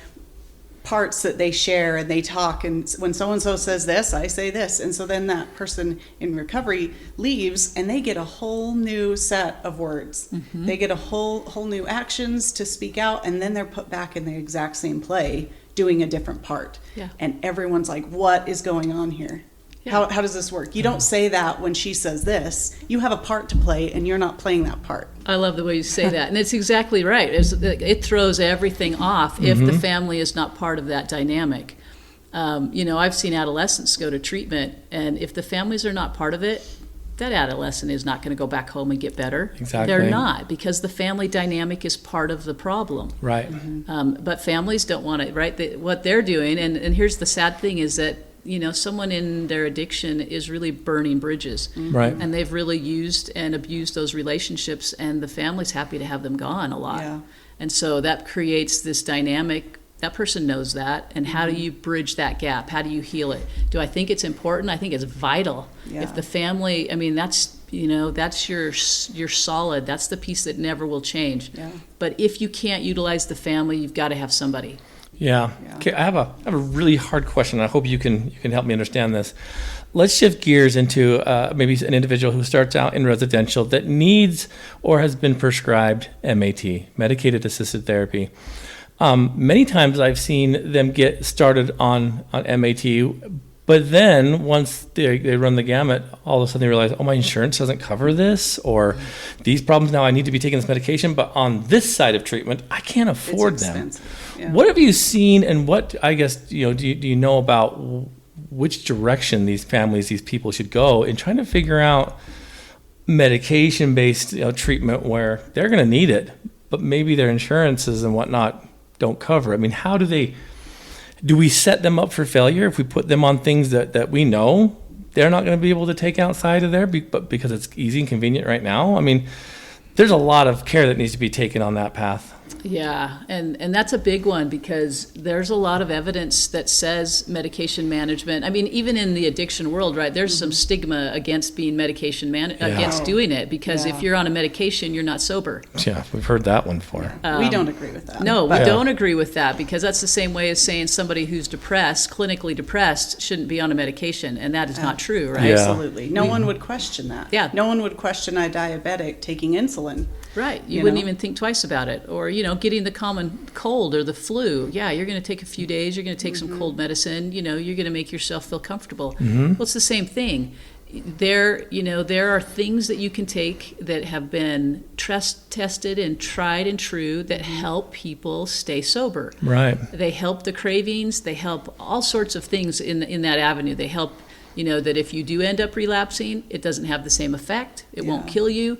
parts that they share, and they talk, and when so-and-so says this, I say this, and so then that person in recovery leaves and they get a whole new set of words. They get a whole new actions to speak out, and then they're put back in the exact same play doing a different part. And everyone's like, what is going on here? How does this work? You don't say that when she says this. You have a part to play, and you're not playing that part. I love the way you say that. And it's exactly right. It throws everything off if the family is not part of that dynamic. I've seen adolescents go to treatment, and if the families are not part of it, that adolescent is not going to go back home and get better. Exactly. They're not, because the family dynamic is part of the problem. Right. But families don't want it, right? What they're doing, and here's the sad thing, is that someone in their addiction is really burning bridges. Right. And they've really used and abused those relationships, and the family's happy to have them gone a lot. And so that creates this dynamic. That person knows that, and how do you bridge that gap? How do you heal it? Do I think it's important? I think it's vital. If the family, that's your solid. That's the piece that never will change. Yeah. But if you can't utilize the family, you've got to have somebody. Yeah. Okay, I have a really hard question. I hope you can help me understand this. Let's shift gears into maybe an individual who starts out in residential that needs or has been prescribed MAT, medicated assisted therapy. Many times I've seen them get started on MAT, but then once they run the gamut, all of a sudden they realize, oh, my insurance doesn't cover this, or these problems, now I need to be taking this medication, but on this side of treatment, I can't afford them. Yeah. What have you seen, and what, I guess, do you know about which direction these families, these people should go in trying to figure out medication-based treatment where they're going to need it, but maybe their insurances and whatnot don't cover? I mean, how do we set them up for failure if we put them on things that we know they're not going to be able to take outside of there, but because it's easy and convenient right now? I mean, there's a lot of care that needs to be taken on that path. Yeah, and that's a big one, because there's a lot of evidence that says medication management. I mean, even in the addiction world, right, there's some stigma against being against doing it, because if you're on a medication, you're not sober. Yeah, we've heard that one before. We don't agree with that. No, we don't agree with that, because that's the same way as saying somebody who's depressed, clinically depressed, shouldn't be on a medication, and that is not true, right? Yeah. Absolutely. No one would question that. Yeah. No one would question a diabetic taking insulin. Right. You wouldn't even think twice about it. Or, getting the common cold or the flu. Yeah, you're going to take a few days. You're going to take some cold medicine. You're going to make yourself feel comfortable. Well, it's the same thing. There are things that you can take that have been tested and tried and true that help people stay sober. Right. They help the cravings. They help all sorts of things in that avenue. They help, that if you do end up relapsing, it doesn't have the same effect. It won't kill you.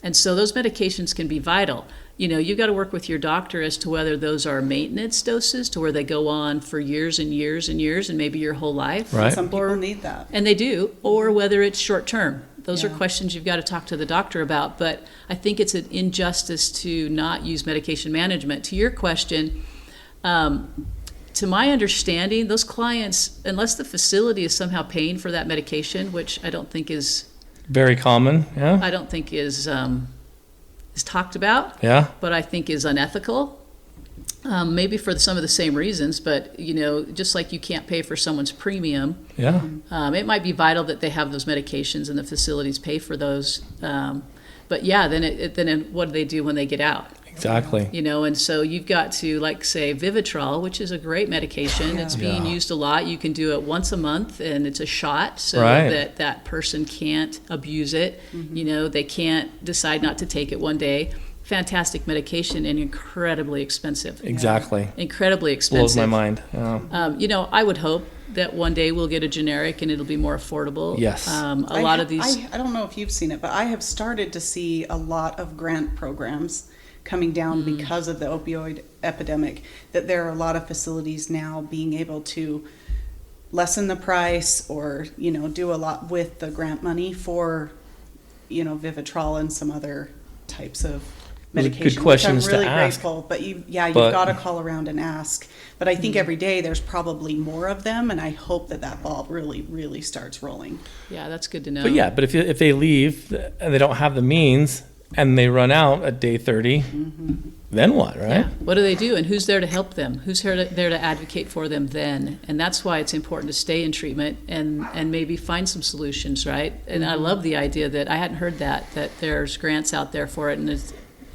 And so those medications can be vital. You've got to work with your doctor as to whether those are maintenance doses, to where they go on for years and years and years and maybe your whole life. Right. Some people need that. And they do. Or whether it's short term. Those are questions you've got to talk to the doctor about. But I think it's an injustice to not use medication management. To your question, to my understanding, those clients, unless the facility is somehow paying for that medication, which I don't think is very common. Yeah. I don't think is talked about. Yeah. But I think is unethical. Maybe for some of the same reasons, but just like you can't pay for someone's premium. Yeah. It might be vital that they have those medications and the facilities pay for those. But yeah, then what do they do when they get out? Exactly. And so you've got to, like, say, Vivitrol, which is a great medication. It's being used a lot. You can do it once a month, and it's a shot, so that person can't abuse it. They can't decide not to take it one day. Fantastic medication, and incredibly expensive. Exactly. Incredibly expensive. Blows my mind. Yeah. I would hope that one day we'll get a generic and it'll be more affordable. Yes. A lot of these. I don't know if you've seen it, but I have started to see a lot of grant programs coming down because of the opioid epidemic, that there are a lot of facilities now being able to lessen the price or, do a lot with the grant money for, Vivitrol and some other types of medication. Good questions which I'm really to ask. grateful, but you've got to call around and ask. But I think every day there's probably more of them, and I hope that ball really, really starts rolling. Yeah, that's good to know. But if they leave and they don't have the means, and they run out at day 30, then what, right? Yeah. What do they do? And who's there to help them? Who's there to advocate for them then? And that's why it's important to stay in treatment and maybe find some solutions, right? And I love the idea that I hadn't heard that there's grants out there for it,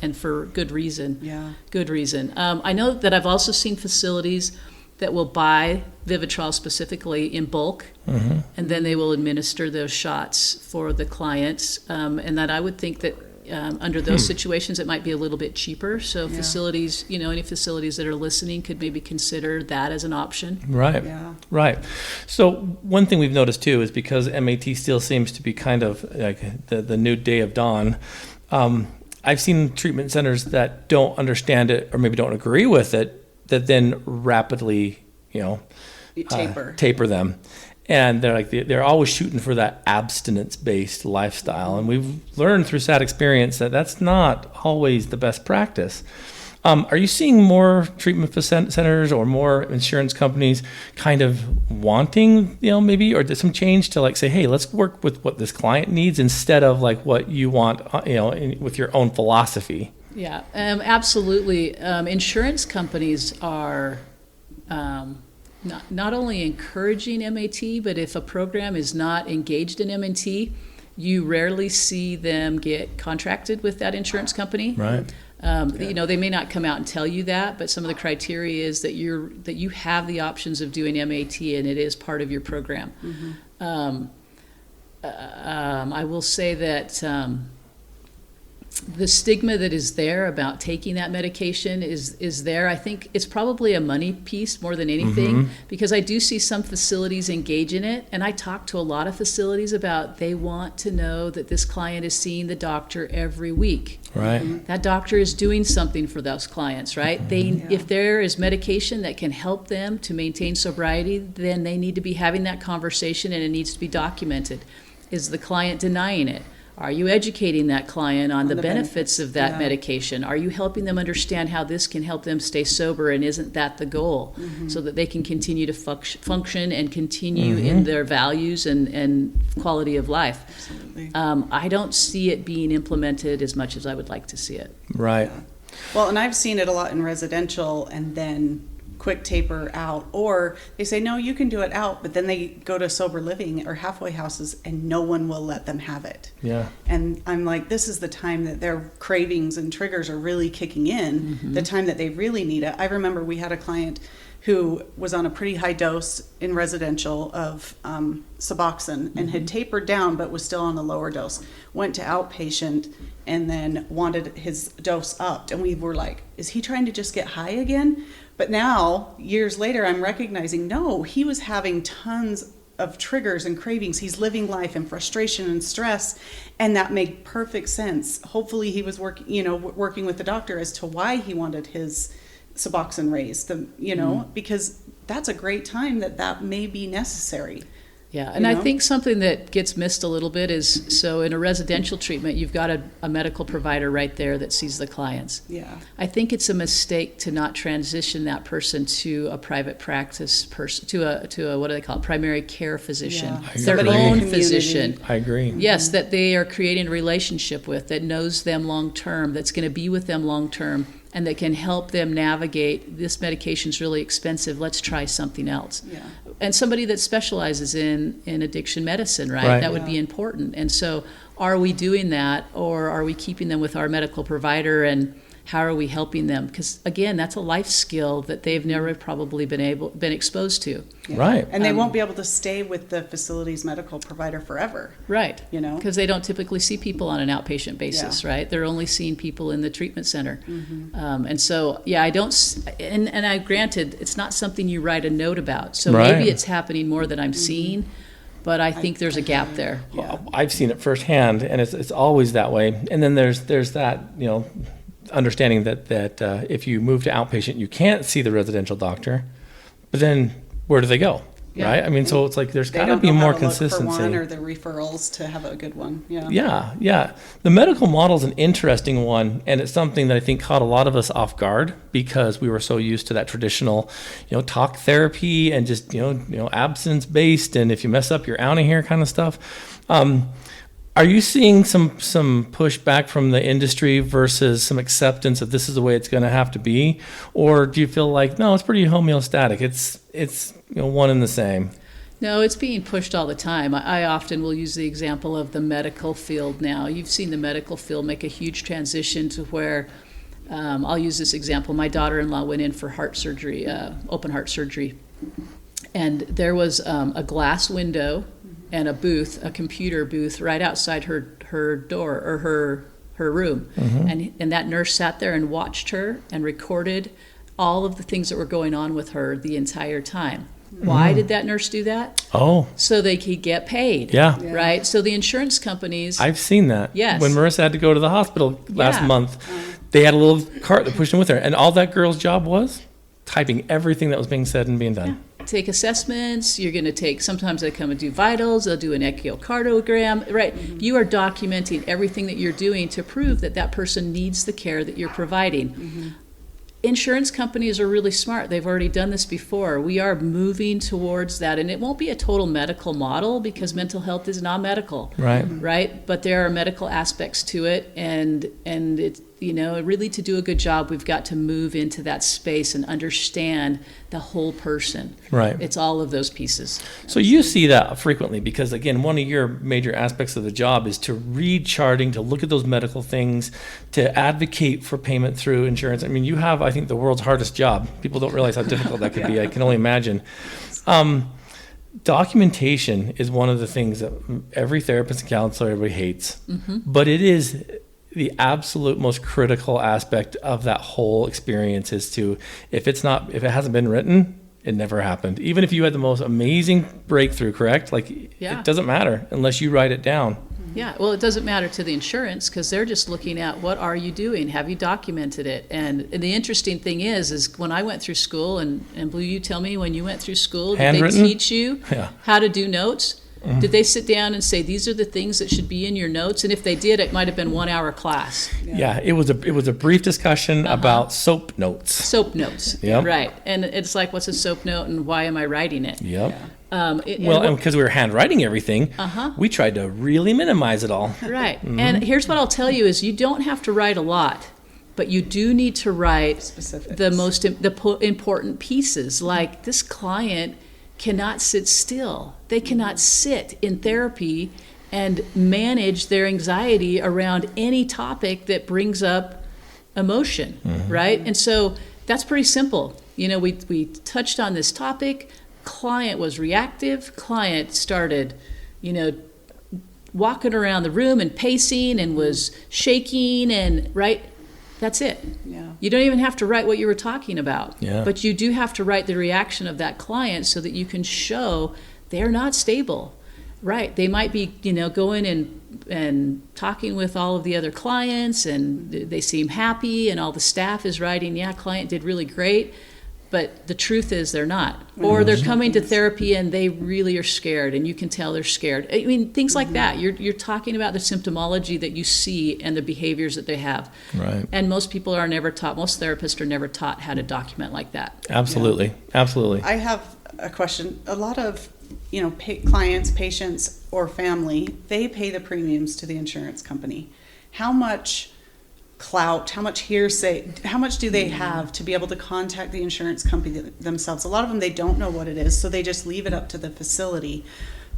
and for good reason. Yeah. Good reason. I know that I've also seen facilities that will buy Vivitrol specifically in bulk, and then they will administer those shots for the clients. And that I would think that under those situations, it might be a little bit cheaper. So facilities, any facilities that are listening could maybe consider that as an option. Right. Yeah. Right. So one thing we've noticed too is because MAT still seems to be kind of like the new day of dawn. I've seen treatment centers that don't understand it or maybe don't agree with it, that then rapidly, taper them. And they're always shooting for that abstinence-based lifestyle. And we've learned through sad experience that that's not always the best practice. Are you seeing more treatment centers or more insurance companies kind of wanting, maybe, or some change to like say, hey, let's work with what this client needs instead of like what you want, with your own philosophy? Yeah, absolutely. Insurance companies are not only encouraging MAT, but if a program is not engaged in MAT, you rarely see them get contracted with that insurance company. Right. They may not come out and tell you that, but some of the criteria is that you have the options of doing MAT and it is part of your program. Mm-hmm. I will say that the stigma that is there about taking that medication is there. I think it's probably a money piece more than anything, because I do see some facilities engage in it, and I talk to a lot of facilities about they want to know that this client is seeing the doctor every week. Right. That doctor is doing something for those clients, right? If there is medication that can help them to maintain sobriety, then they need to be having that conversation, and it needs to be documented. Is the client denying it? Are you educating that client on the benefits of that medication? Are you helping them understand how this can help them stay sober, and isn't that the goal? So that they can continue to function and continue in their values and quality of life. Absolutely. I don't see it being implemented as much as I would like to see it. Right. Yeah. Well, and I've seen it a lot in residential, and then quick taper out, or they say, no, you can do it out, but then they go to sober living or halfway houses and no one will let them have it. Yeah. And I'm like, this is the time that their cravings and triggers are really kicking in, the time that they really need it. I remember we had a client who was on a pretty high dose in residential of Suboxone and had tapered down but was still on a lower dose, went to outpatient and then wanted his dose upped, and we were like, is he trying to just get high again? But now, years later, I'm recognizing, no, he was having tons of triggers and cravings. He's living life in frustration and stress, and that made perfect sense. Hopefully he was working with the doctor as to why he wanted his Suboxone raised, because that's a great time that may be necessary. Yeah, and I think something that gets missed a little bit is, so in a residential treatment, you've got a medical provider right there that sees the clients. Yeah. I think it's a mistake to not transition that person to a private practice person, to a what do they call it, primary care physician, their own physician. I agree. Yes, that they are creating a relationship with, that knows them long term, that's going to be with them long term, and that can help them navigate, this medication's really expensive, let's try something else. Yeah. And somebody that specializes in addiction medicine, right? That would be important. And so are we doing that, or are we keeping them with our medical provider, and how are we helping them? Because again, that's a life skill that they've never probably been exposed to. Yeah. Right. And they won't be able to stay with the facility's medical provider forever. Right. Because they don't typically see people on an outpatient basis, right? They're only seeing people in the treatment center. And so, I don't, and I granted, it's not something you write a note about. So maybe it's happening more than I'm seeing, but I think there's a gap there. Yeah. I've seen it firsthand, and it's always that way. And then there's that, understanding that if you move to outpatient, you can't see the residential doctor, but then where do they go? Yeah. Right? I mean, so it's like there's got to be more consistency. Look for one or the referrals to have a good one. Yeah. The medical model is an interesting one, and it's something that I think caught a lot of us off guard because we were so used to that traditional, talk therapy and just abstinence based, and if you mess up, you're out of here kind of stuff. Are you seeing some pushback from the industry versus some acceptance of this is the way it's going to have to be, or do you feel like no, it's pretty homeostatic? It's one and the same. No, it's being pushed all the time. I often will use the example of the medical field now. You've seen the medical field make a huge transition to where, I'll use this example. My daughter-in-law went in for heart surgery, open heart surgery, and there was a glass window and a computer booth right outside her door or her room. And that nurse sat there and watched her and recorded all of the things that were going on with her the entire time. Why did that nurse do that? Oh. So they could get paid. Yeah. Right? So the insurance companies... I've seen that. Yes. When Marissa had to go to the hospital last month, they had a little cart that pushed in with her, and all that girl's job was typing everything that was being said and being done. Take assessments, you're going to take, sometimes they come and do vitals, they'll do an echocardiogram, right? You are documenting everything that you're doing to prove that that person needs the care that you're providing. insurance companies are really smart. They've already done this before. We are moving towards that, and it won't be a total medical model because mental health is not medical, right? But there are medical aspects to it, and it's, really to do a good job, we've got to move into that space and understand the whole person. Right. It's all of those pieces. So you see that frequently because, again, one of your major aspects of the job is to read charting, to look at those medical things, to advocate for payment through insurance. I mean, you have, I think, the world's hardest job. People don't realize how difficult that could be. I can only imagine. Documentation is one of the things that every therapist and counselor, everybody hates. But it is the absolute most critical aspect of that whole experience is to, if it hasn't been written, it never happened. Even if you had the most amazing breakthrough, correct? It doesn't matter unless you write it down. Yeah, well, it doesn't matter to the insurance because they're just looking at what are you doing? Have you documented it? And the interesting thing is when I went through school, and Blue, you tell me when you went through school, did they teach you how to do notes? Did they sit down and say, these are the things that should be in your notes? And if they did, it might have been 1 hour class. Yeah, it was a brief discussion about soap notes. Soap notes, right. And it's like, what's a soap note and why am I writing it? Yep. And because we were handwriting everything, we tried to really minimize it all. Right. And here's what I'll tell you is you don't have to write a lot, but you do need to write the most important pieces. Like this client cannot sit still. They cannot sit in therapy and manage their anxiety around any topic that brings up emotion, right? And so that's pretty simple. We touched on this topic. Client was reactive. Client started, walking around the room and pacing and was shaking and, right? That's it. Yeah. You don't even have to write what you were talking about. Yeah. But you do have to write the reaction of that client so that you can show they're not stable. Right. They might be, going and talking with all of the other clients and they seem happy and all the staff is writing, client did really great. But the truth is they're not. Or they're coming to therapy and they really are scared and you can tell they're scared. I mean, things like that. You're talking about the symptomology that you see and the behaviors that they have. Right. And most people are never taught, most therapists are never taught how to document like that. Absolutely. Yeah. Absolutely. I have a question. A lot of, clients, patients, or family, they pay the premiums to the insurance company. How much clout, how much hearsay, how much do they have to be able to contact the insurance company themselves? A lot of them, they don't know what it is, so they just leave it up to the facility.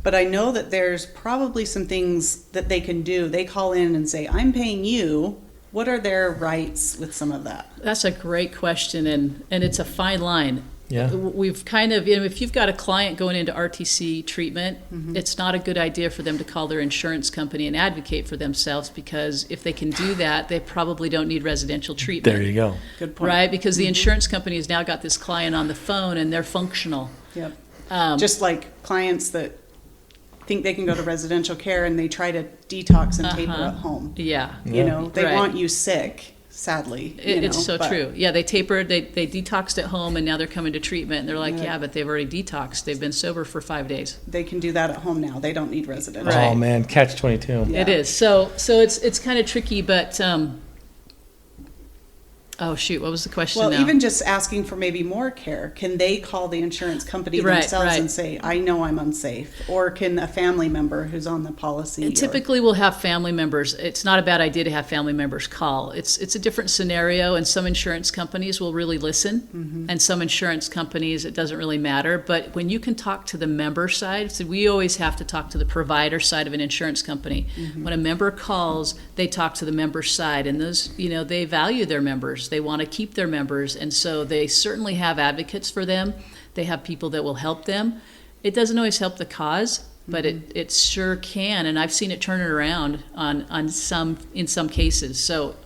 But I know that there's probably some things that they can do. They call in and say, I'm paying you. What are their rights with some of that? That's a great question, and it's a fine line. Yeah. We've kind of, if you've got a client going into RTC treatment, it's not a good idea for them to call their insurance company and advocate for themselves because if they can do that, they probably don't need residential treatment. There you go. Good point. Right? Because the insurance company has now got this client on the phone and they're functional. Yep. Just like clients that think they can go to residential care and they try to detox and taper at home. Yeah. They want you sick. Sadly, it's so true. Yeah, they tapered, they detoxed at home, and now they're coming to treatment. And they're like, but they've already detoxed. They've been sober for 5 days. They can do that at home now. They don't need residential. Right. Oh man, catch-22. Yeah. It is. So it's kind of tricky, but oh shoot, what was the question now? Well, even just asking for maybe more care, can they call the insurance company themselves and say, I know I'm unsafe? Or can a family member who's on the policy? And typically we'll have family members. It's not a bad idea to have family members call. It's a different scenario, and some insurance companies will really listen, and some insurance companies, it doesn't really matter. But when you can talk to the member side, so we always have to talk to the provider side of an insurance company. When a member calls, they talk to the member side, and those, they value their members. They want to keep their members, and so they certainly have advocates for them. They have people that will help them. It doesn't always help the cause, but it sure can, and I've seen it turn it around in some cases. So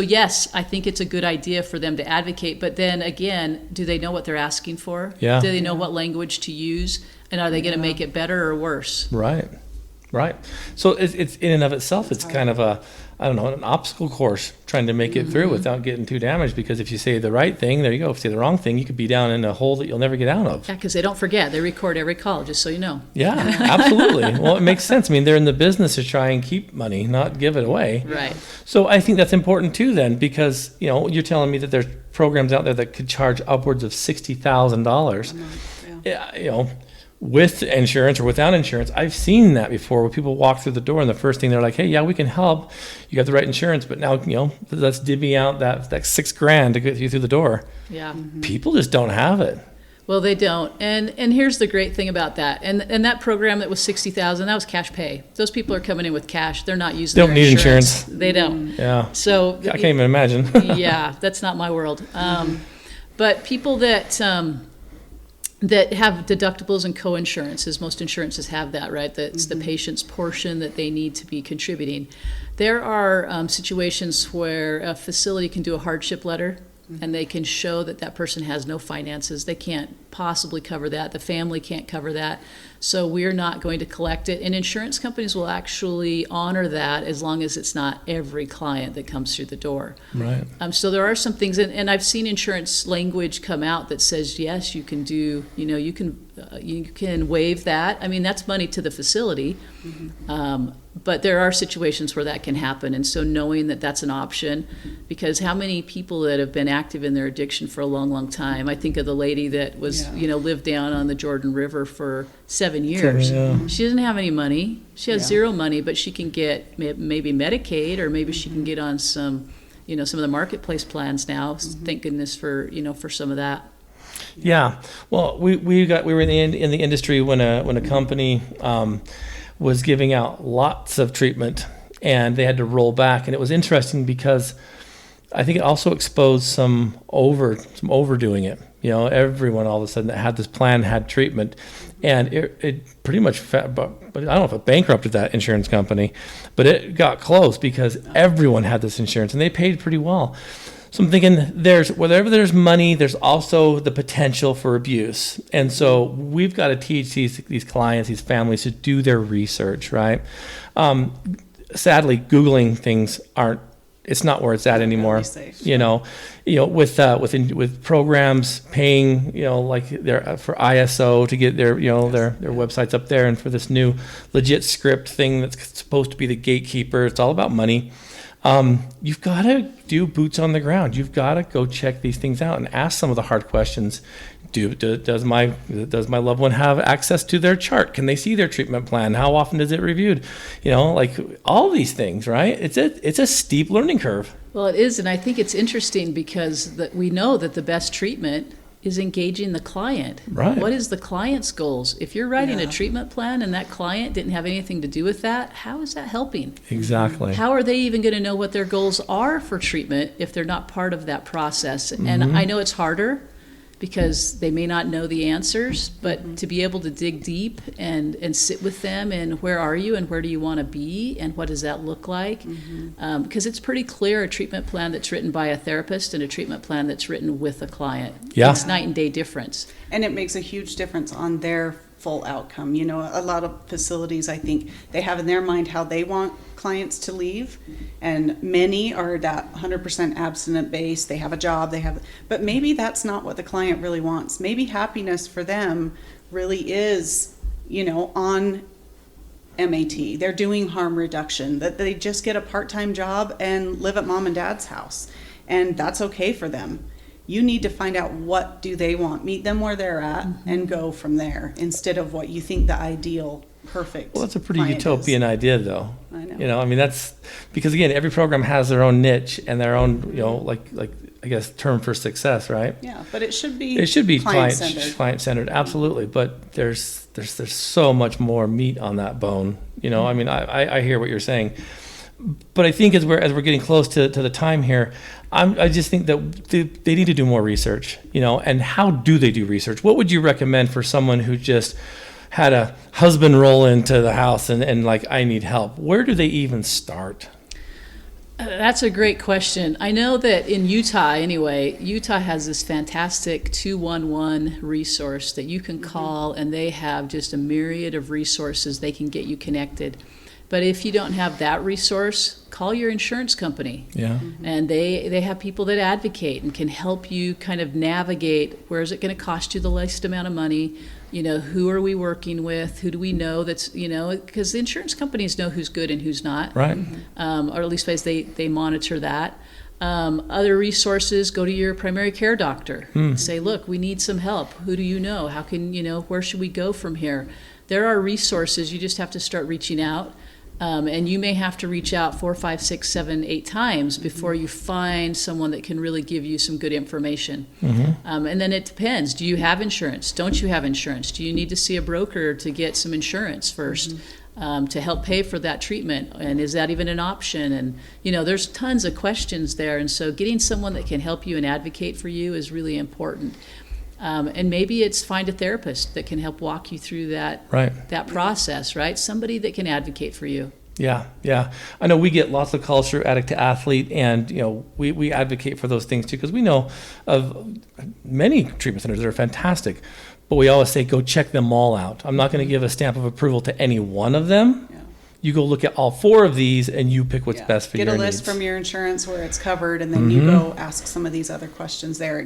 yes, I think it's a good idea for them to advocate, but then again, do they know what they're asking for? Yeah. Do they know what language to use, and are they going to make it better or worse? Right. Right. So it's in and of itself, it's kind of an obstacle course trying to make it through without getting too damaged, because if you say the right thing, there you go. If you say the wrong thing, you could be down in a hole that you'll never get out of. Yeah, because they don't forget. They record every call, just so you know. Yeah, absolutely. Well, it makes sense. I mean, they're in the business to try and keep money, not give it away. Right. So I think that's important too then, because, you're telling me that there's programs out there that could charge upwards of $60,000. Yeah. With insurance or without insurance. I've seen that before, where people walk through the door and the first thing they're like, hey, yeah, we can help. You got the right insurance, but now, let's divvy out that $6,000 to get you through the door. Yeah. People just don't have it. Well, they don't. And here's the great thing about that. And that program that was $60,000, that was cash pay. Those people are coming in with cash. They're not using Don't need insurance. They don't. Yeah. So I can't even imagine. Yeah, that's not my world. But people that have deductibles and co-insurances, most insurances have that, right? That's the patient's portion that they need to be contributing. There are situations where a facility can do a hardship letter, and they can show that that person has no finances. They can't possibly cover that. The family can't cover that. So we're not going to collect it. And insurance companies will actually honor that as long as it's not every client that comes through the door. Right. So there are some things, and I've seen insurance language come out that says, yes, you can do, you can waive that. I mean, that's money to the facility. But there are situations where that can happen. And so knowing that that's an option, because how many people that have been active in their addiction for a long, long time? I think of the lady that was, lived down on the Jordan River for 7 years. She doesn't have any money. She has zero money, but she can get maybe Medicaid, or maybe she can get on some, some of the marketplace plans now. Thank goodness for, for some of that. Yeah. Well, we were in the industry when a company was giving out lots of treatment, and they had to roll back. And it was interesting because I think it also exposed some overdoing it. Everyone all of a sudden that had this plan had treatment, and it pretty much, but I don't know if it bankrupted that insurance company, but it got close because everyone had this insurance and they paid pretty well. So I'm thinking wherever there's money, there's also the potential for abuse. And so we've got to teach these clients, these families, to do their research, right? Sadly, Googling things it's not where it's at anymore. Really safe. With programs paying, like for ISO to get their websites up there, and for this new legit script thing that's supposed to be the gatekeeper. It's all about money. You've got to do boots on the ground. You've got to go check these things out and ask some of the hard questions. Does my loved one have access to their chart? Can they see their treatment plan? How often is it reviewed? Like all these things, right? It's a steep learning curve. Well, it is, and I think it's interesting because we know that the best treatment is engaging the client. Right. What is the client's goals? If you're writing a treatment plan and that client didn't have anything to do with that, how is that helping? Exactly. How are they even going to know what their goals are for treatment if they're not part of that process? And I know it's harder because they may not know the answers, but to be able to dig deep and sit with them, and where are you and where do you want to be and what does that look like? Because it's pretty clear, a treatment plan that's written by a therapist and a treatment plan that's written with a client. Yeah. It's night and day difference. And it makes a huge difference on their full outcome. A lot of facilities, I think, they have in their mind how they want clients to leave, and many are that 100% abstinent base. They have a job, but maybe that's not what the client really wants. Maybe happiness for them really is, on MAT. They're doing harm reduction, that they just get a part-time job and live at mom and dad's house, and that's okay for them. You need to find out what do they want, meet them where they're at, and go from there, instead of what you think the ideal perfect. Well, that's a pretty utopian idea, though. I know. That's because, again, every program has their own niche and their own, like I guess, term for success, right? Yeah, but it should be client-centered, absolutely. But there's so much more meat on that bone. I hear what you're saying, but I think as we're getting close to the time here, I just think that they need to do more research. And how do they do research? What would you recommend for someone who just had a husband roll into the house and like, I need help? Where do they even start? That's a great question. I know that in Utah, anyway, Utah has this fantastic 211 resource that you can call, and they have just a myriad of resources they can get you connected. But if you don't have that resource, call your insurance company. Yeah. And they have people that advocate and can help you kind of navigate where is it going to cost you the least amount of money. Who are we working with? Who do we know that's, because the insurance companies know who's good and who's not. Right. Or at least they monitor that. Other resources, go to your primary care doctor. Say, look, we need some help. Who do you know? How can, where should we go from here? There are resources. You just have to start reaching out. And you may have to reach out 4, 5, 6, 7, 8 times before you find someone that can really give you some good information. And then it depends. Do you have insurance? Don't you have insurance? Do you need to see a broker to get some insurance first to help pay for that treatment? And is that even an option? And, there's tons of questions there. And so getting someone that can help you and advocate for you is really important. And maybe it's find a therapist that can help walk you through that process, right? Somebody that can advocate for you. Yeah. I know we get lots of calls through Addict II Athlete, and we advocate for those things too, because we know of many treatment centers that are fantastic, but we always say go check them all out. I'm not going to give a stamp of approval to any one of them. You go look at all 4 of these and you pick what's best for your needs. Get a list from your insurance where it's covered, and then you go ask some of these other questions there.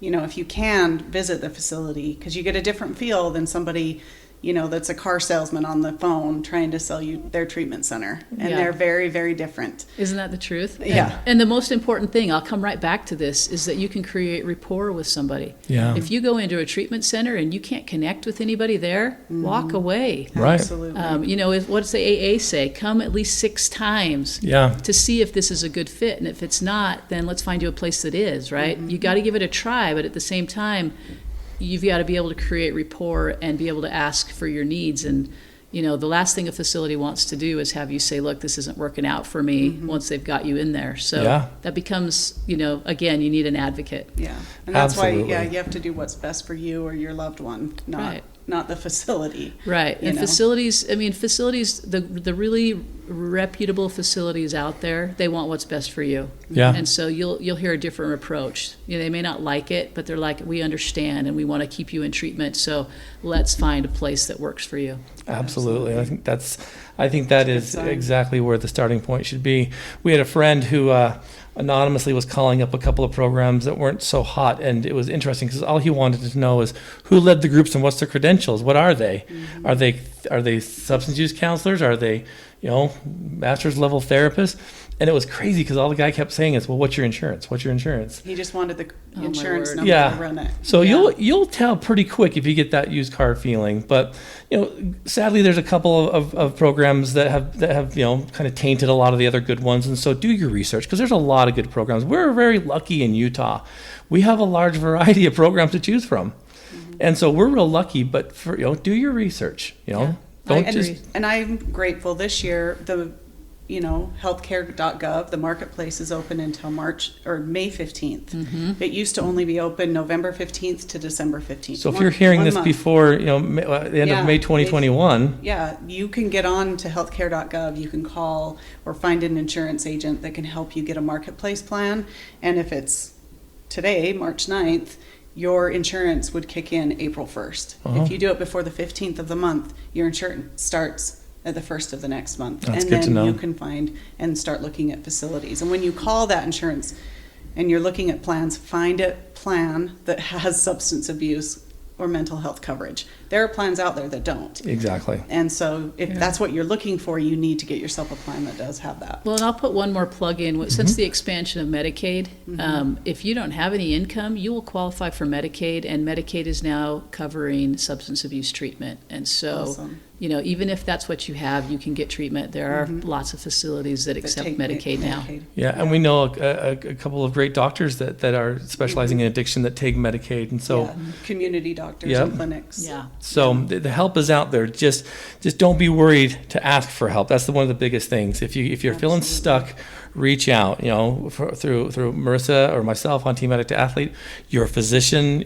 If you can, visit the facility, because you get a different feel than somebody, that's a car salesman on the phone trying to sell you their treatment center. And they're very, very different. Isn't that the truth? Yeah. And the most important thing, I'll come right back to this, is that you can create rapport with somebody. Yeah. If you go into a treatment center and you can't connect with anybody there, walk away. Right. Absolutely. What's the AA say? Come at least 6 times to see if this is a good fit. And if it's not, then let's find you a place that is, right? You got to give it a try, but at the same time, you've got to be able to create rapport and be able to ask for your needs. And, the last thing a facility wants to do is have you say, look, this isn't working out for me once they've got you in there. So that becomes, again, you need an advocate. Yeah. And that's Absolutely. why, you have to do what's best for you or your loved one, not the facility. Right. And facilities, the really reputable facilities out there, they want what's best for you. Yeah. And so you'll hear a different approach. They may not like it, but they're like, we understand and we want to keep you in treatment. So let's find a place that works for you. Absolutely. I think that is exactly where the starting point should be. We had a friend who anonymously was calling up a couple of programs that weren't so hot, and it was interesting because all he wanted to know is who led the groups and what's their credentials. What are they? Are they substance use counselors? Are they master's level therapists? And it was crazy because all the guy kept saying is, well, what's your insurance? What's your insurance? He just wanted the insurance number to run it. So you'll tell pretty quick if you get that used car feeling. But sadly, there's a couple of programs that have kind of tainted a lot of the other good ones. And so do your research, because there's a lot of good programs. We're very lucky in Utah. We have a large variety of programs to choose from, and so we're real lucky. But do your research. And I'm grateful this year. Healthcare.gov, the marketplace is open until May 15th. It used to only be open November 15th to December 15th. So if you're hearing this before, the end of May 2021. You can get on to healthcare.gov. You can call or find an insurance agent that can help you get a marketplace plan. And if it's today, March 9th, your insurance would kick in April 1st. If you do it before the 15th of the month, your insurance starts at the first of the next month. That's and good to know. You can find and start looking at facilities. And when you call that insurance and you're looking at plans, find a plan that has substance abuse or mental health coverage. There are plans out there that don't. Exactly. And so if that's what you're looking for, you need to get yourself a plan that does have that. Well, and I'll put one more plug in. Since the expansion of Medicaid, if you don't have any income, you will qualify for Medicaid, and Medicaid is now covering substance abuse treatment. And so, Awesome. Even if that's what you have, you can get treatment. There are lots of facilities that accept Medicaid now. Yeah, and we know a couple of great doctors that are specializing in addiction that take Medicaid, and so community doctors and clinics. Yeah. So the help is out there. Just don't be worried to ask for help. That's one of the biggest things. If you're feeling stuck, reach out. Through Marissa or myself on Team Addict II Athlete, your physician.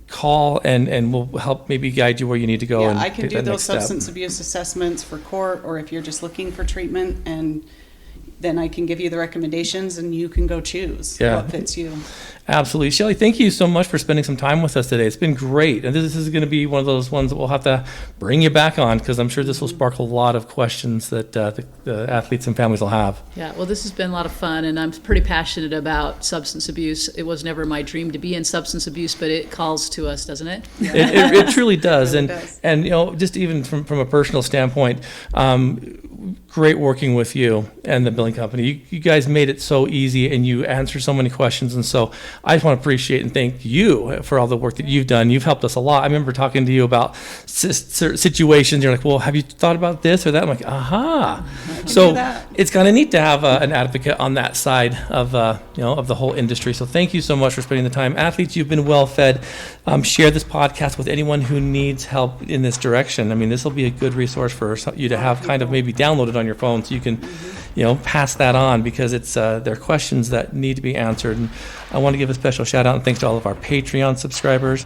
Call and we'll help maybe guide you where you need to go. I can do those substance abuse assessments for court, or if you're just looking for treatment and then I can give you the recommendations and you can go choose what fits you. Absolutely. Shelley, thank you so much for spending some time with us today. It's been great. And this is going to be one of those ones that we'll have to bring you back on, because I'm sure this will spark a lot of questions that the athletes and families will have. Yeah, well, this has been a lot of fun, and I'm pretty passionate about substance abuse. It was never my dream to be in substance abuse, but it calls to us, doesn't it? Yeah. It truly does. It really does. And you know, just even from a personal standpoint, great working with you and the billing company. You guys made it so easy, and you answer so many questions. And so I just want to appreciate and thank you for all the work that you've done. You've helped us a lot. I remember talking to you about situations. You're like, well, have you thought about this or that? I'm like, aha. So it's kind of neat to have an advocate on that side of of the whole industry. So thank you so much for spending the time. Athletes, you've been well fed. Share this podcast with anyone who needs help in this direction. I mean, this will be a good resource for you to have kind of maybe downloaded on your phone, so you can pass that on, because it's there are questions that need to be answered. And I want to give a special shout out and thanks to all of our Patreon subscribers.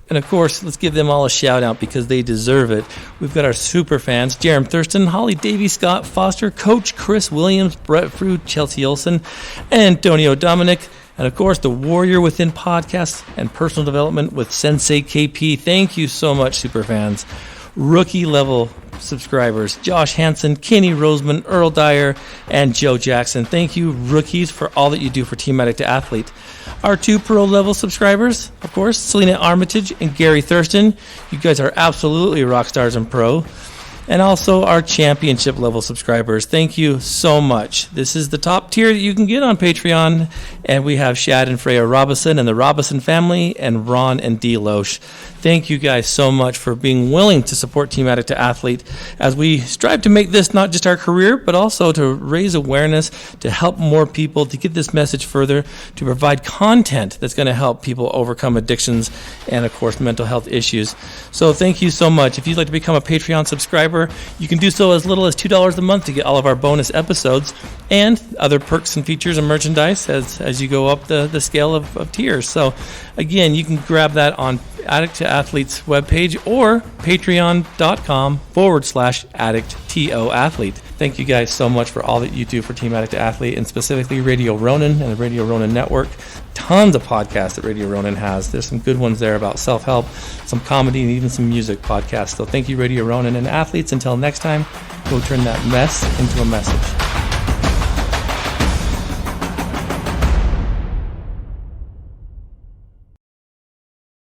And of course, let's give them all a shout out because they deserve it. We've got our super fans: Jerem Thurston, Holly Davy, Scott Foster, Coach Chris Williams, Brett Frood, Chelsea Olson, Antonio Dominic, and of course, the Warrior Within podcast and personal development with Sensei KP. Thank you so much, super fans. Rookie level subscribers: Josh Hansen, Kenny Roseman, Earl Dyer, and Joe Jackson. Thank you, rookies, for all that you do for Team Addict II Athlete. Our 2 pro level subscribers, of course, Selena Armitage and Gary Thurston. You guys are absolutely rock stars and pro. And also our championship level subscribers. Thank you so much. This is the top tier that you can get on Patreon. And we have Shad and Freya Robinson and the Robinson family, and Ron and Dee Loesch. Thank you guys so much for being willing to support Team Addict II Athlete as we strive to make this not just our career, but also to raise awareness, to help more people, to get this message further, to provide content that's going to help people overcome addictions and, of course, mental health issues. So thank you so much. If you'd like to become a Patreon subscriber, you can do so as little as $2 a month to get all of our bonus episodes and other perks and features and merchandise as you go up the scale of tiers. So again, you can grab that on Addict II Athlete's webpage or patreon.com/AddictIIAthlete. Thank you guys so much for all that you do for Team Addict II Athlete, and specifically Radio Ronin and the Radio Ronin Network. Tons of podcasts that Radio Ronin has. There's some good ones there about self-help, some comedy, and even some music podcasts. So thank you, Radio Ronin and athletes. Until next time, go turn that mess into a message.